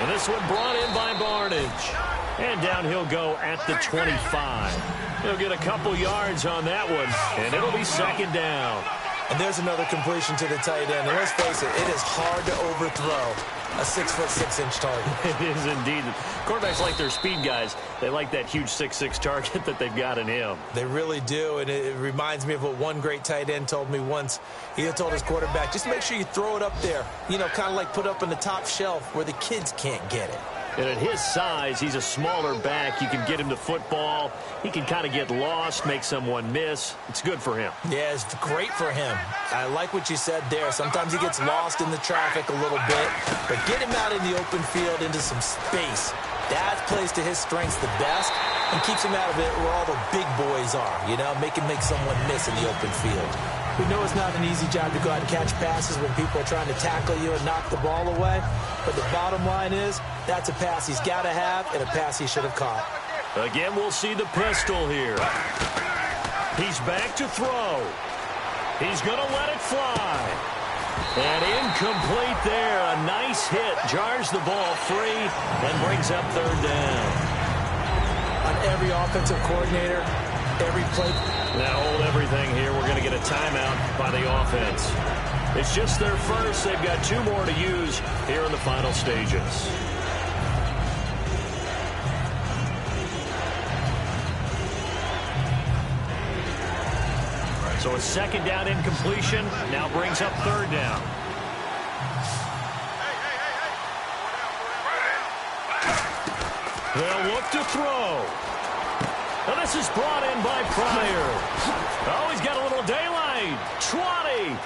And this one brought in by Barnage. And down he'll go at the 25. He'll get a couple yards on that one, and it'll be second down. And there's another completion to the tight end. And let's face it, it is hard to overthrow a 6'6" target. It is indeed. Quarterbacks like their speed guys. They like that huge 6'6" target that they've got in him. They really do, and it reminds me of what one great tight end told me once. He told his quarterback, just make sure you throw it up there, you know, kind of like put up on the top shelf where the kids can't get it. And at his size, he's a smaller back. You can get him to football. He can kind of get lost, make someone miss. It's good for him. Yeah, it's great for him. I like what you said there. Sometimes he gets lost in the traffic a little bit, but get him out in the open field into some space. That plays to his strengths the best and keeps him out of it where all the big boys are, you know, make someone miss in the open field. We know it's not an easy job to go out and catch passes when people are trying to tackle you and knock the ball away, but the bottom line is that's a pass he's got to have and a pass he should have caught. Again, we'll see the pistol here. He's back to throw. He's going to let it fly. And incomplete there. A nice hit. Jars the ball free and brings up third down. On every offensive coordinator, every play. Now hold everything here. We're going to get a timeout by the offense. It's just their first. They've got two more to use here in the final stages. So a second down incompletion now brings up third down. They'll look to throw. Now this is brought in by Pryor. Oh, he's got a little daylight. 20.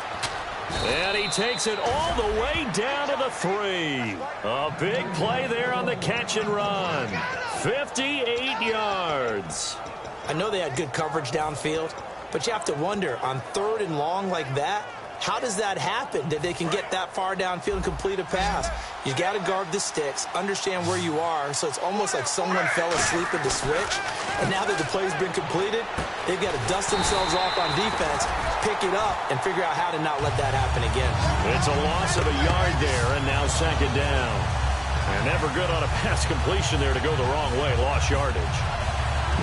And he takes it all the way down to the 3. A big play there on the catch and run. 58 yards. I know they had good coverage downfield, but you have to wonder, on third and long like that, how does that happen that they can get that far downfield and complete a pass? You got to guard the sticks, understand where you are, so it's almost like someone fell asleep in the switch. And now that the play's been completed, they've got to dust themselves off on defense, pick it up, and figure out how to not let that happen again. It's a loss of a yard there, and now second down. And never good on a pass completion there to go the wrong way. Lost yardage.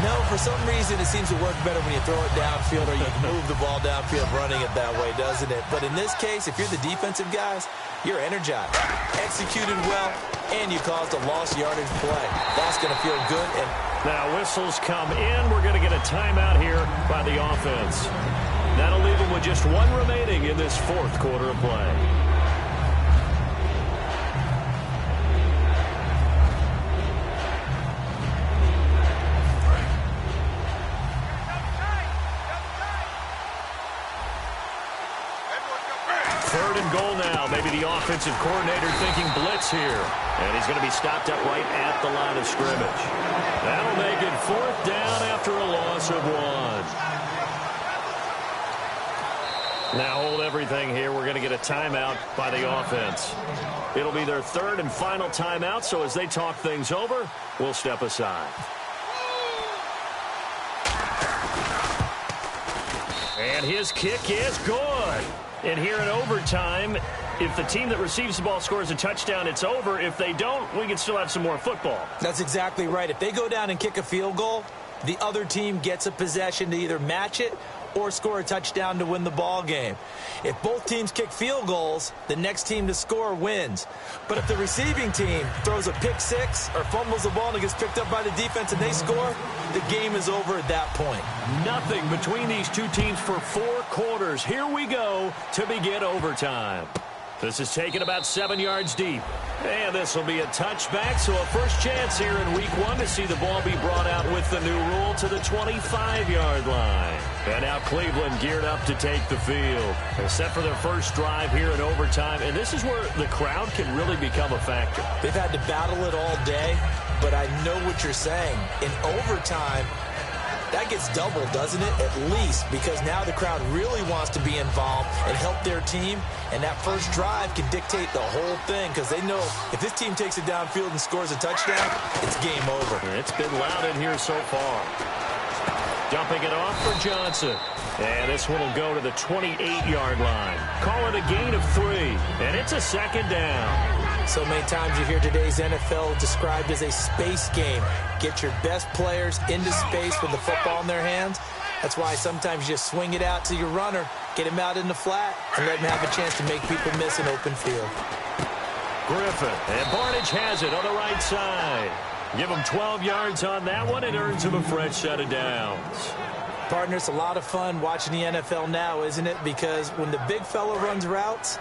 No, for some reason it seems to work better when you throw it downfield or you move the ball downfield running it that way, doesn't it? But in this case, if you're the defensive guys, you're energized, executed well, and you caused a lost yardage play. That's going to feel good. And now whistles come in. We're going to get a timeout here by the offense. That'll leave them with just one remaining in this fourth quarter of play. Third and goal now. Maybe the offensive coordinator thinking blitz here. And he's going to be stopped up right at the line of scrimmage. That'll make it fourth down after a loss of 1. Now hold everything here. We're going to get a timeout by the offense. It'll be their third and final timeout, so as they talk things over, we'll step aside. And his kick is good. And here in overtime, if the team that receives the ball scores a touchdown, it's over. If they don't, we can still have some more football. That's exactly right. If they go down and kick a field goal, the other team gets a possession to either match it or score a touchdown to win the ball game. If both teams kick field goals, the next team to score wins. But if the receiving team throws a pick six or fumbles the ball and it gets picked up by the defense and they score, the game is over at that point. Nothing between these two teams for 4 quarters. Here we go to begin overtime. This is taken about 7 yards deep. And this will be a touchback, so a first chance here in week 1 to see the ball be brought out with the new rule to the 25-yard line. And now Cleveland geared up to take the field. They're set for their first drive here in overtime, and this is where the crowd can really become a factor. They've had to battle it all day, but I know what you're saying. In overtime, that gets doubled, doesn't it? At least, because now the crowd really wants to be involved and help their team, and that first drive can dictate the whole thing because they know if this team takes it downfield and scores a touchdown, it's game over. It's been loud in here so far. Dumping it off for Johnson. And this one will go to the 28-yard line. Call it a gain of 3, and it's a second down. So many times you hear today's NFL described as a space game. Get your best players into space with the football in their hands. That's why sometimes you just swing it out to your runner, get him out in the flat, and let him have a chance to make people miss an open field. Griffin, and Barnage has it on the right side. Give him 12 yards on that one. It earns him a fresh set of downs. Partner, it's a lot of fun watching the NFL now, isn't it? Because when the big fella runs routes,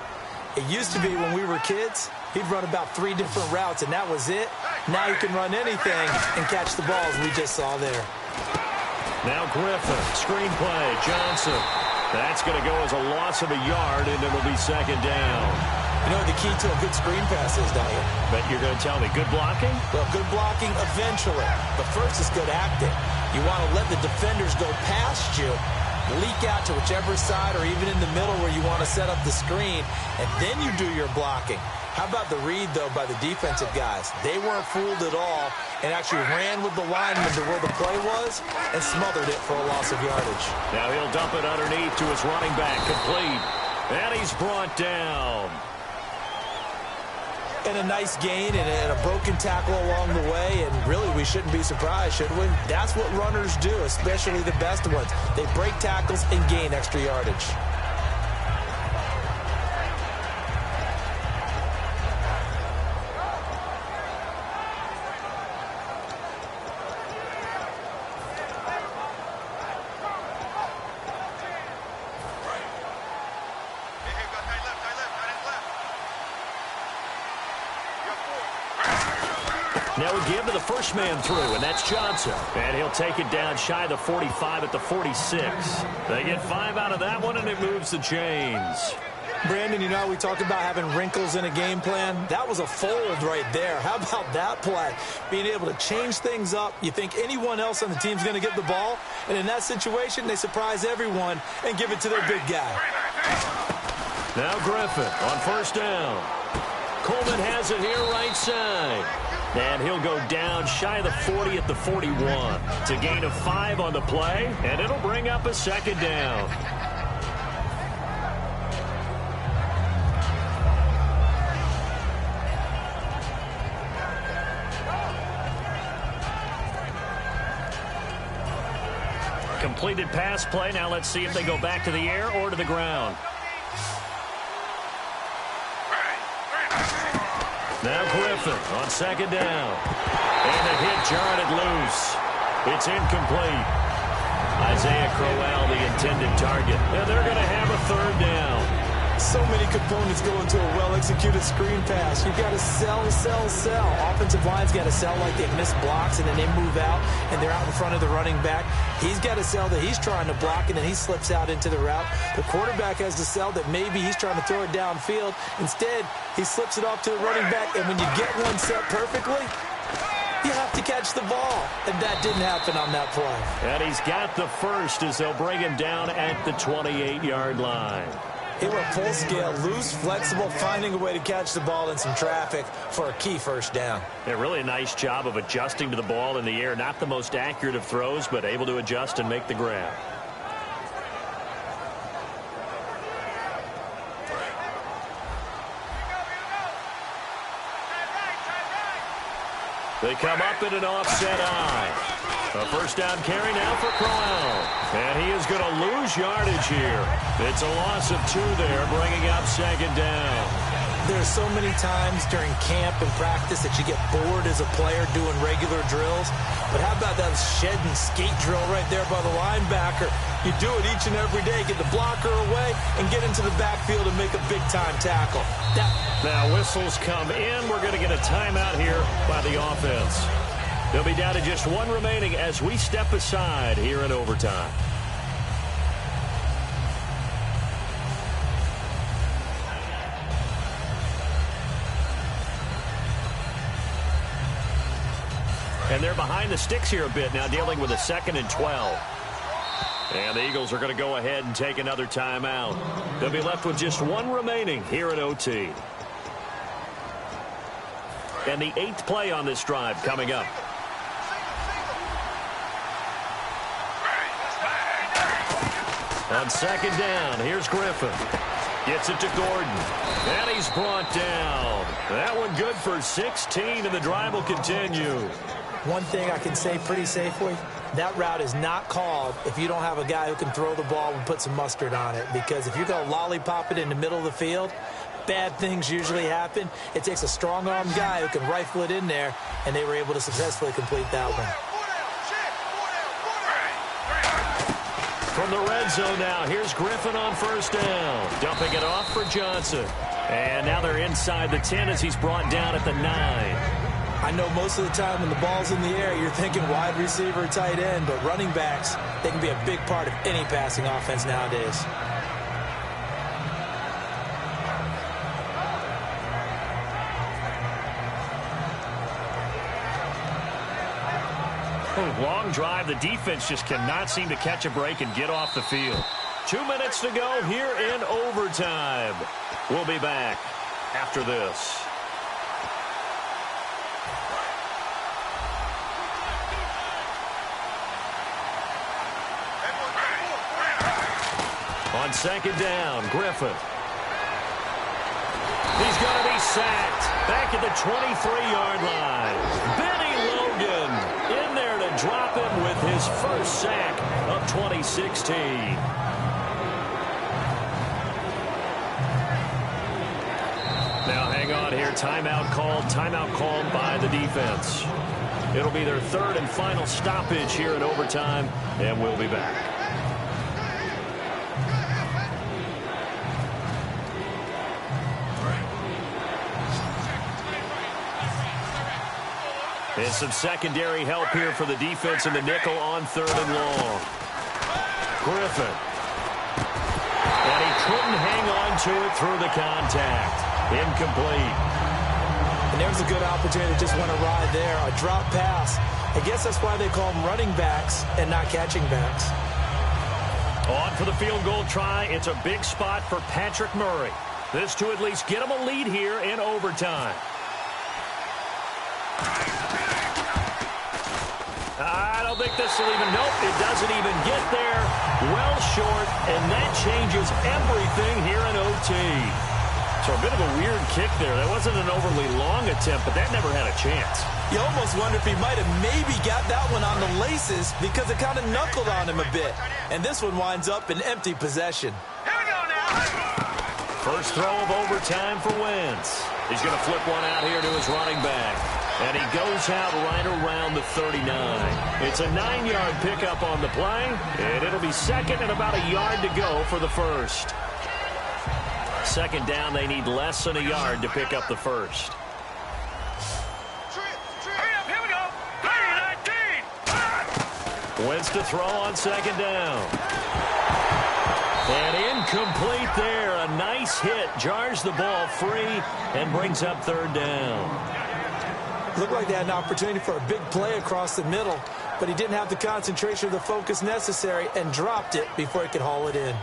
it used to be when we were kids, he'd run about 3 different routes, and that was it. Now he can run anything and catch the balls we just saw there. Now Griffin, screenplay, Johnson. That's going to go as a loss of a yard, and it'll be second down. You know what the key to a good screen pass is, don't you? But you're going to tell me, good blocking? Well, good blocking eventually. But first is good acting. You want to let the defenders go past you, leak out to whichever side or even in the middle where you want to set up the screen, and then you do your blocking. How about the read, though, by the defensive guys? They weren't fooled at all and actually ran with the lineman to where the play was and smothered it for a loss of yardage. Now he'll dump it underneath to his running back, complete. And he's brought down. And a nice gain and a broken tackle along the way, and really we shouldn't be surprised, should we? That's what runners do, especially the best ones. They break tackles and gain extra yardage. Now we give to the first man through, and that's Johnson. And he'll take it down shy of the 45 at the 46. They get 5 out of that one, and it moves the chains. Brandon, you know, we talked about having wrinkles in a game plan. That was a fold right there. How about that play? Being able to change things up. You think anyone else on the team's going to get the ball, and in that situation, they surprise everyone and give it to their big guy. Now Griffin on first down. Coleman has it here right side. And he'll go down shy of the 40 at the 41. It's a gain of 5 on the play, and it'll bring up a second down. Completed pass play. Now let's see if they go back to the air or to the ground. Now Griffin on second down. And the hit jarred it loose. It's incomplete. Isaiah Crowell, the intended target. And they're going to have a third down. So many components go into a well-executed screen pass. You've got to sell. Offensive line's got to sell like they've missed blocks, and then they move out, and they're out in front of the running back. He's got to sell that he's trying to block, and then he slips out into the route. The quarterback has to sell that maybe he's trying to throw it downfield. Instead, he slips it off to the running back, and when you get one set perfectly, you have to catch the ball. And that didn't happen on that play. And he's got the first as they'll bring him down at the 28-yard line. He went full scale, loose, flexible, finding a way to catch the ball in some traffic for a key first down. Yeah, really a nice job of adjusting to the ball in the air. Not the most accurate of throws, but able to adjust and make the grab. They come up in an offset eye. A first down carry now for Crowell. And he is going to lose yardage here. It's a loss of 2 there, bringing up second down. There's so many times during camp and practice that you get bored as a player doing regular drills. But how about that shed and skate drill right there by the linebacker? You do it each and every day. Get the blocker away and get into the backfield and make a big-time tackle. Now whistles come in. We're going to get a timeout here by the offense. They'll be down to just one remaining as we step aside here in overtime. And they're behind the sticks here a bit now, dealing with a 2nd and 12. And the Eagles are going to go ahead and take another timeout. They'll be left with just one remaining here at OT. And the 8th play on this drive coming up. On 2nd down, here's Griffin. Gets it to Gordon. And he's brought down. That one good for 16, and the drive will continue. One thing I can say pretty safely, that route is not called if you don't have a guy who can throw the ball and put some mustard on it. Because if you're going to lollipop it in the middle of the field, bad things usually happen. It takes a strong-arm guy who can rifle it in there, and they were able to successfully complete that one. From the red zone now, here's Griffin on 1st down. Dumping it off for Johnson. And now they're inside the 10 as he's brought down at the 9. I know most of the time when the ball's in the air, you're thinking wide receiver, tight end, but running backs, they can be a big part of any passing offense nowadays. Long drive. The defense just cannot seem to catch a break and get off the field. 2 minutes to go here in overtime. We'll be back after this. On 2nd down, Griffin. He's going to be sacked. Back at the 23-yard line. Benny Logan in there to drop him with his first sack of 2016. Now hang on here. Timeout called by the defense. It'll be their 3rd and final stoppage here in overtime, and we'll be back. And some secondary help here for the defense in the nickel on 3rd and long. Griffin. And he couldn't hang on to it through the contact. Incomplete. And there's a good opportunity to just want to ride there. A drop pass. I guess that's why they call them running backs and not catching backs. On for the field goal try. It's a big spot for Patrick Murray. This to at least get him a lead here in overtime. I don't think this will even, nope, it doesn't even get there. Well short, and that changes everything here in OT. So a bit of a weird kick there. That wasn't an overly long attempt, but that never had a chance. You almost wonder if he might have maybe got that one on the laces because it kind of knuckled on him a bit. And this one winds up in empty possession. Here we go now. First throw of overtime for Wentz. He's going to flip one out here to his running back. And he goes out right around the 39. It's a 9-yard pickup on the play, and it'll be 2nd and about a yard to go for the first. 2nd down, they need less than a yard to pick up the first. Hurry up, here we go. 19. Wentz to throw on 2nd down. And incomplete there. A nice hit. Jars the ball free and brings up 3rd down. Looked like they had an opportunity for a big play across the middle, but he didn't have the concentration or the focus necessary and dropped it before he could haul it in.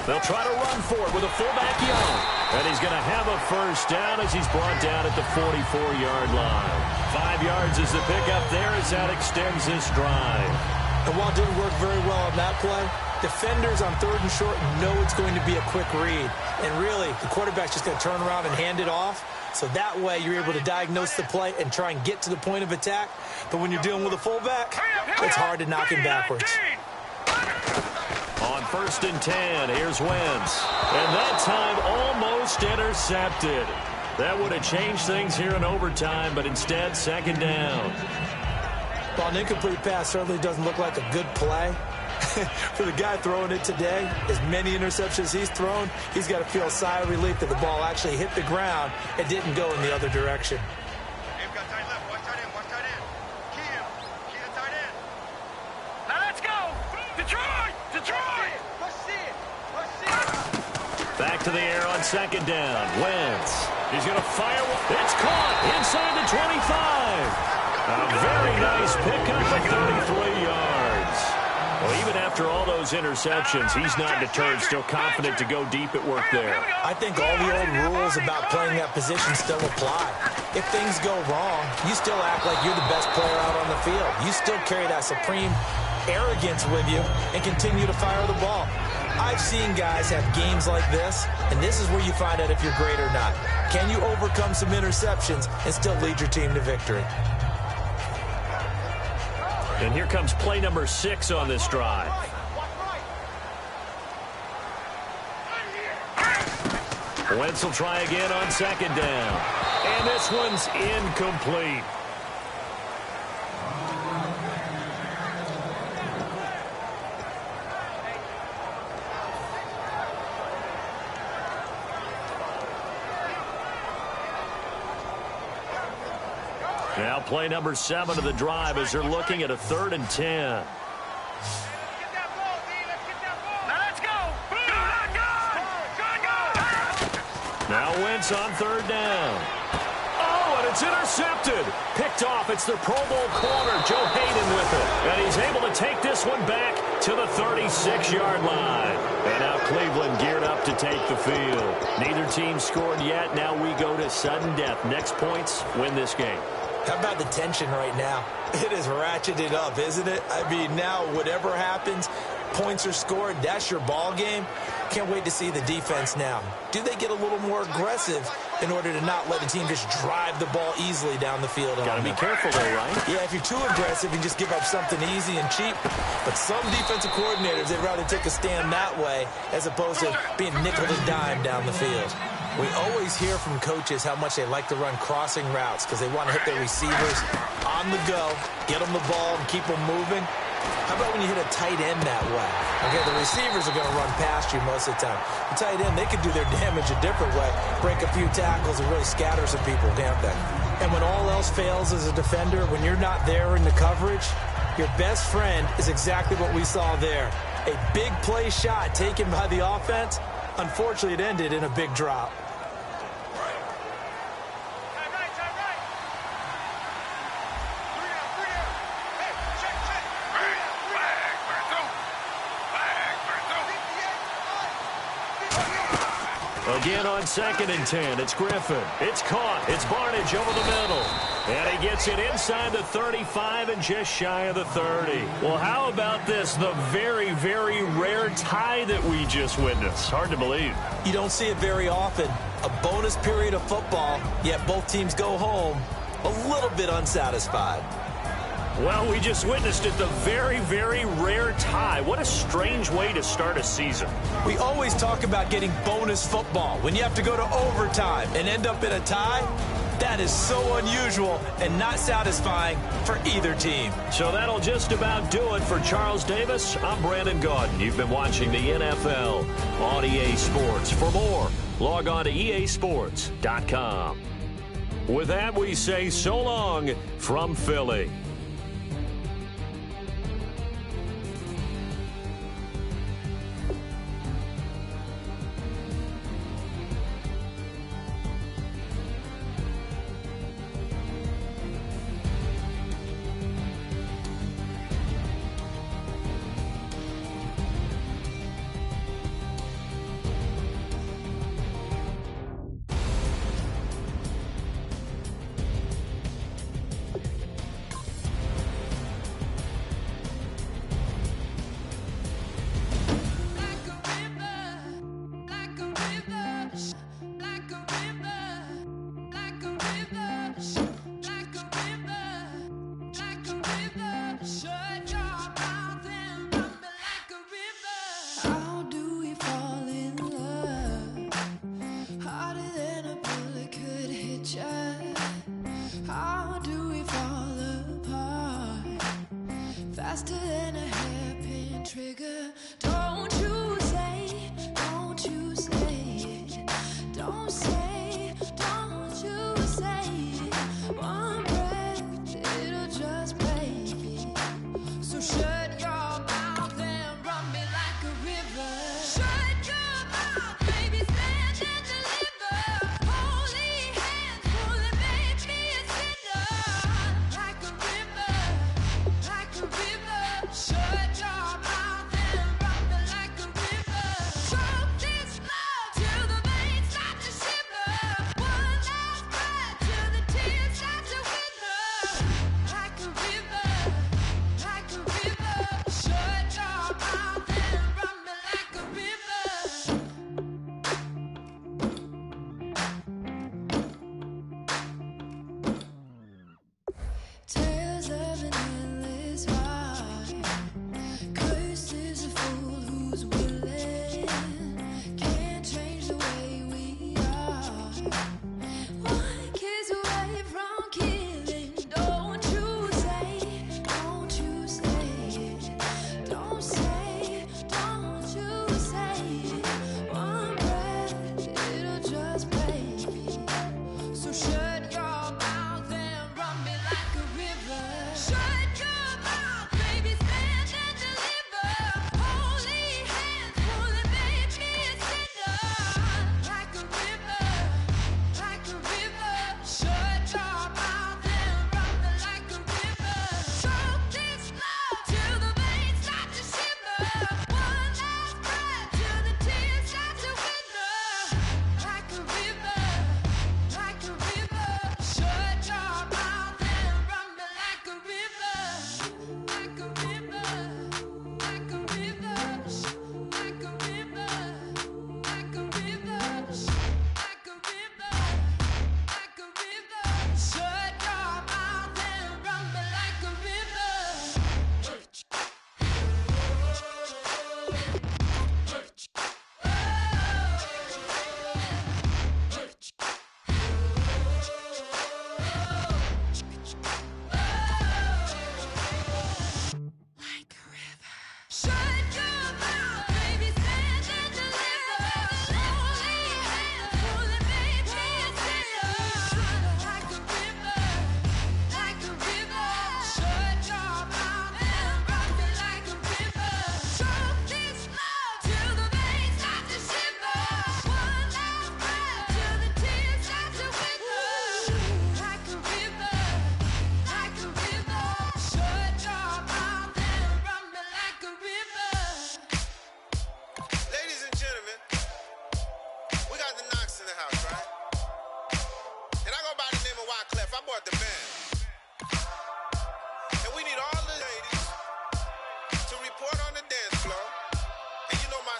They'll try to run for it with a fullback Young. And he's going to have a first down as he's brought down at the 44-yard line. 5 yards is the pickup there as that extends this drive. And while it didn't work very well on that play, Defenders on 3rd and short know it's going to be a quick read. And really, the quarterback's just going to turn around and hand it off. So that way you're able to diagnose the play and try and get to the point of attack. But when you're dealing with a fullback, it's hard to knock him backwards. On 1st and 10, here's Wentz. And that time almost intercepted. That would have changed things here in overtime, but instead, 2nd down. Well, an incomplete pass certainly doesn't look like a good play. For the guy throwing it today, as many interceptions he's thrown, he's got to feel a sigh of relief that the ball actually hit the ground and didn't go in the other direction. Got tight left. Watch tight end. Watch tight end. Key him. Key the tight end. Now let's go. Detroit. Detroit. Let's see it. Let's see it. Back to the air on 2nd down. Wentz. He's going to fire. It's caught inside the 25. A very nice pickup of 33 yards. Well, even after all those interceptions, he's not deterred, still confident to go deep at work there. I think all the old rules about playing that position still apply. If things go wrong, you still act like you're the best player out on the field. You still carry that supreme arrogance with you and continue to fire the ball. I've seen guys have games like this, and this is where you find out if you're great or not. Can you overcome some interceptions and still lead your team to victory? And here comes play number 6 on this drive. Wentz will try again on 2nd down. And this one's incomplete. Now play number 7 of the drive as they're looking at a 3rd and 10. Now Wentz on 3rd down. Oh, and it's intercepted. Picked off. It's the Pro Bowl corner, Joe Hayden with it. And he's able to take this one back to the 36-yard line. And now Cleveland geared up to take the field. Neither team scored yet. Now we go to sudden death. Next points win this game. How about the tension right now? It is ratcheted up, isn't it? I mean, now whatever happens, points are scored, that's your ball game. Can't wait to see the defense now. Do they get a little more aggressive in order to not let the team just drive the ball easily down the field? Got to be careful, though, right? Yeah, if you're too aggressive, you just give up something easy and cheap. But some defensive coordinators, they'd rather take a stand that way as opposed to being nickel and dime down the field. We always hear from coaches how much they like to run crossing routes because they want to hit their receivers on the go, get them the ball, and keep them moving. How about when you hit a tight end that way? Okay, the receivers are going to run past you most of the time. The tight end, they can do their damage a different way, break a few tackles and really scatter some people, can't they? And when all else fails as a defender, when you're not there in the coverage, your best friend is exactly what we saw there. A big play shot taken by the offense. Unfortunately, it ended in a big drop. Again on 2nd and 10, it's Griffin. It's caught. It's Barnidge over the middle. And he gets it inside the 35 and just shy of the 30. Well, how about this? The very, very rare tie that we just witnessed. Hard to believe. You don't see it very often. A bonus period of football, yet both teams go home a little bit unsatisfied. Well, we just witnessed it, the very, very rare tie. What a strange way to start a season. We always talk about getting bonus football when you have to go to overtime and end up in a tie. That is so unusual and not satisfying for either team. So that'll just about do it for Charles Davis. I'm Brandon Gaudin. You've been watching the NFL on EA Sports. For more, log on to easports.com. With that, we say so long from Philly.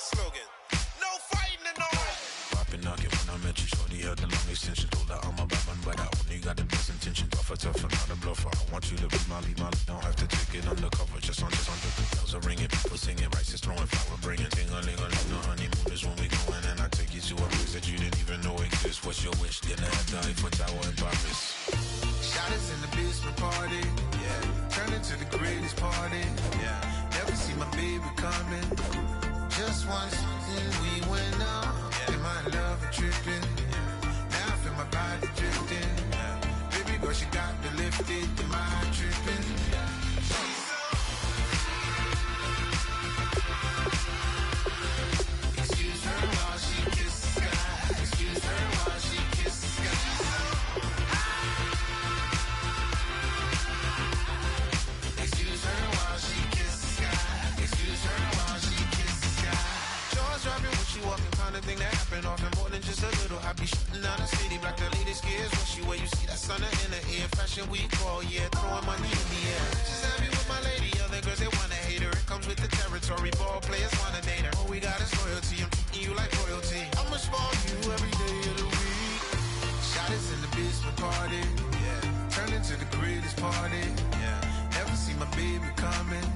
slogan. No fighting in the home. Popping knock it when I met you, shorty had the long extension. Told her I'm a bad man, but I only got the best intention. Tougher, not a bluffer. I want you to be my lead, don't have to take it undercover. Just on the bells are ringing, people singing, rice is throwing, flower bringing. Ting-a-ling-a-ling, the honeymoon is when we going, and I take you to a place that you didn't even know exists. What's your wish? Dinner at the Eiffel Tower in Paris. Shot us in the basement party, yeah. Turn into the greatest party, yeah. Never see my baby coming. Just once, we went up, yeah. And my love a tripping, yeah. Now I feel my body drifting, yeah. Baby girl, she got me lifted, the mind tripping, yeah. Excuse her while she kiss the sky. Excuse her while she kiss the sky. Excuse her while she kiss the sky. Excuse her while she kiss the sky. Jaws dropping when she walking, kind of thing that happen often. More than just a little. I be shooting down the city, black the latest gears. When she wear, you see that sun in the air. Fashion week all year, throwing money in the air. She's happy with my lady, other girls they wanna hate her. It comes with the territory, ball players wanna date her. All we got is loyalty, I'm treating you like royalty. I'ma spoil you every day of the week. Shot us in the basement party, yeah. Turn into the greatest party, yeah. Never see my baby coming.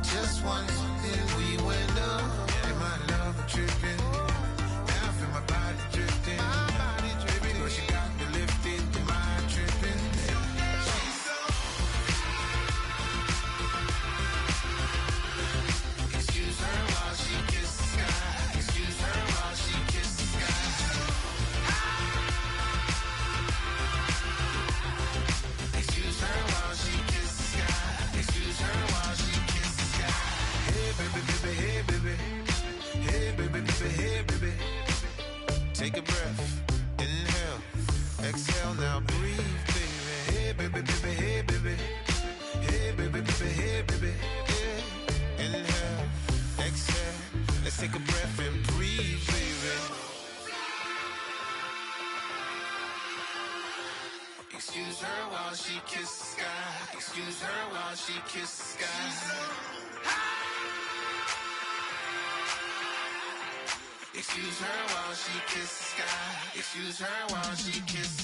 Just once, then we went up, yeah. And my love a tripping. Now I feel my body drifting. My body dripping. Girl, she got me lifted, the mind tripping. She's so. Excuse her while she kiss the sky. Excuse her while she kiss the sky. Excuse her while she kiss the sky. Excuse her while she kiss the sky. Hey baby, baby, hey baby. Hey baby, baby, hey baby. Take a breath, inhale, exhale, now breathe, baby. Hey baby, baby, hey baby. Hey baby, baby, hey baby. Yeah. Inhale, exhale, let's take a breath and breathe, baby. Excuse her while she kiss the sky. Excuse her while she kiss the sky. Excuse her while she kiss the sky. Excuse her while she kiss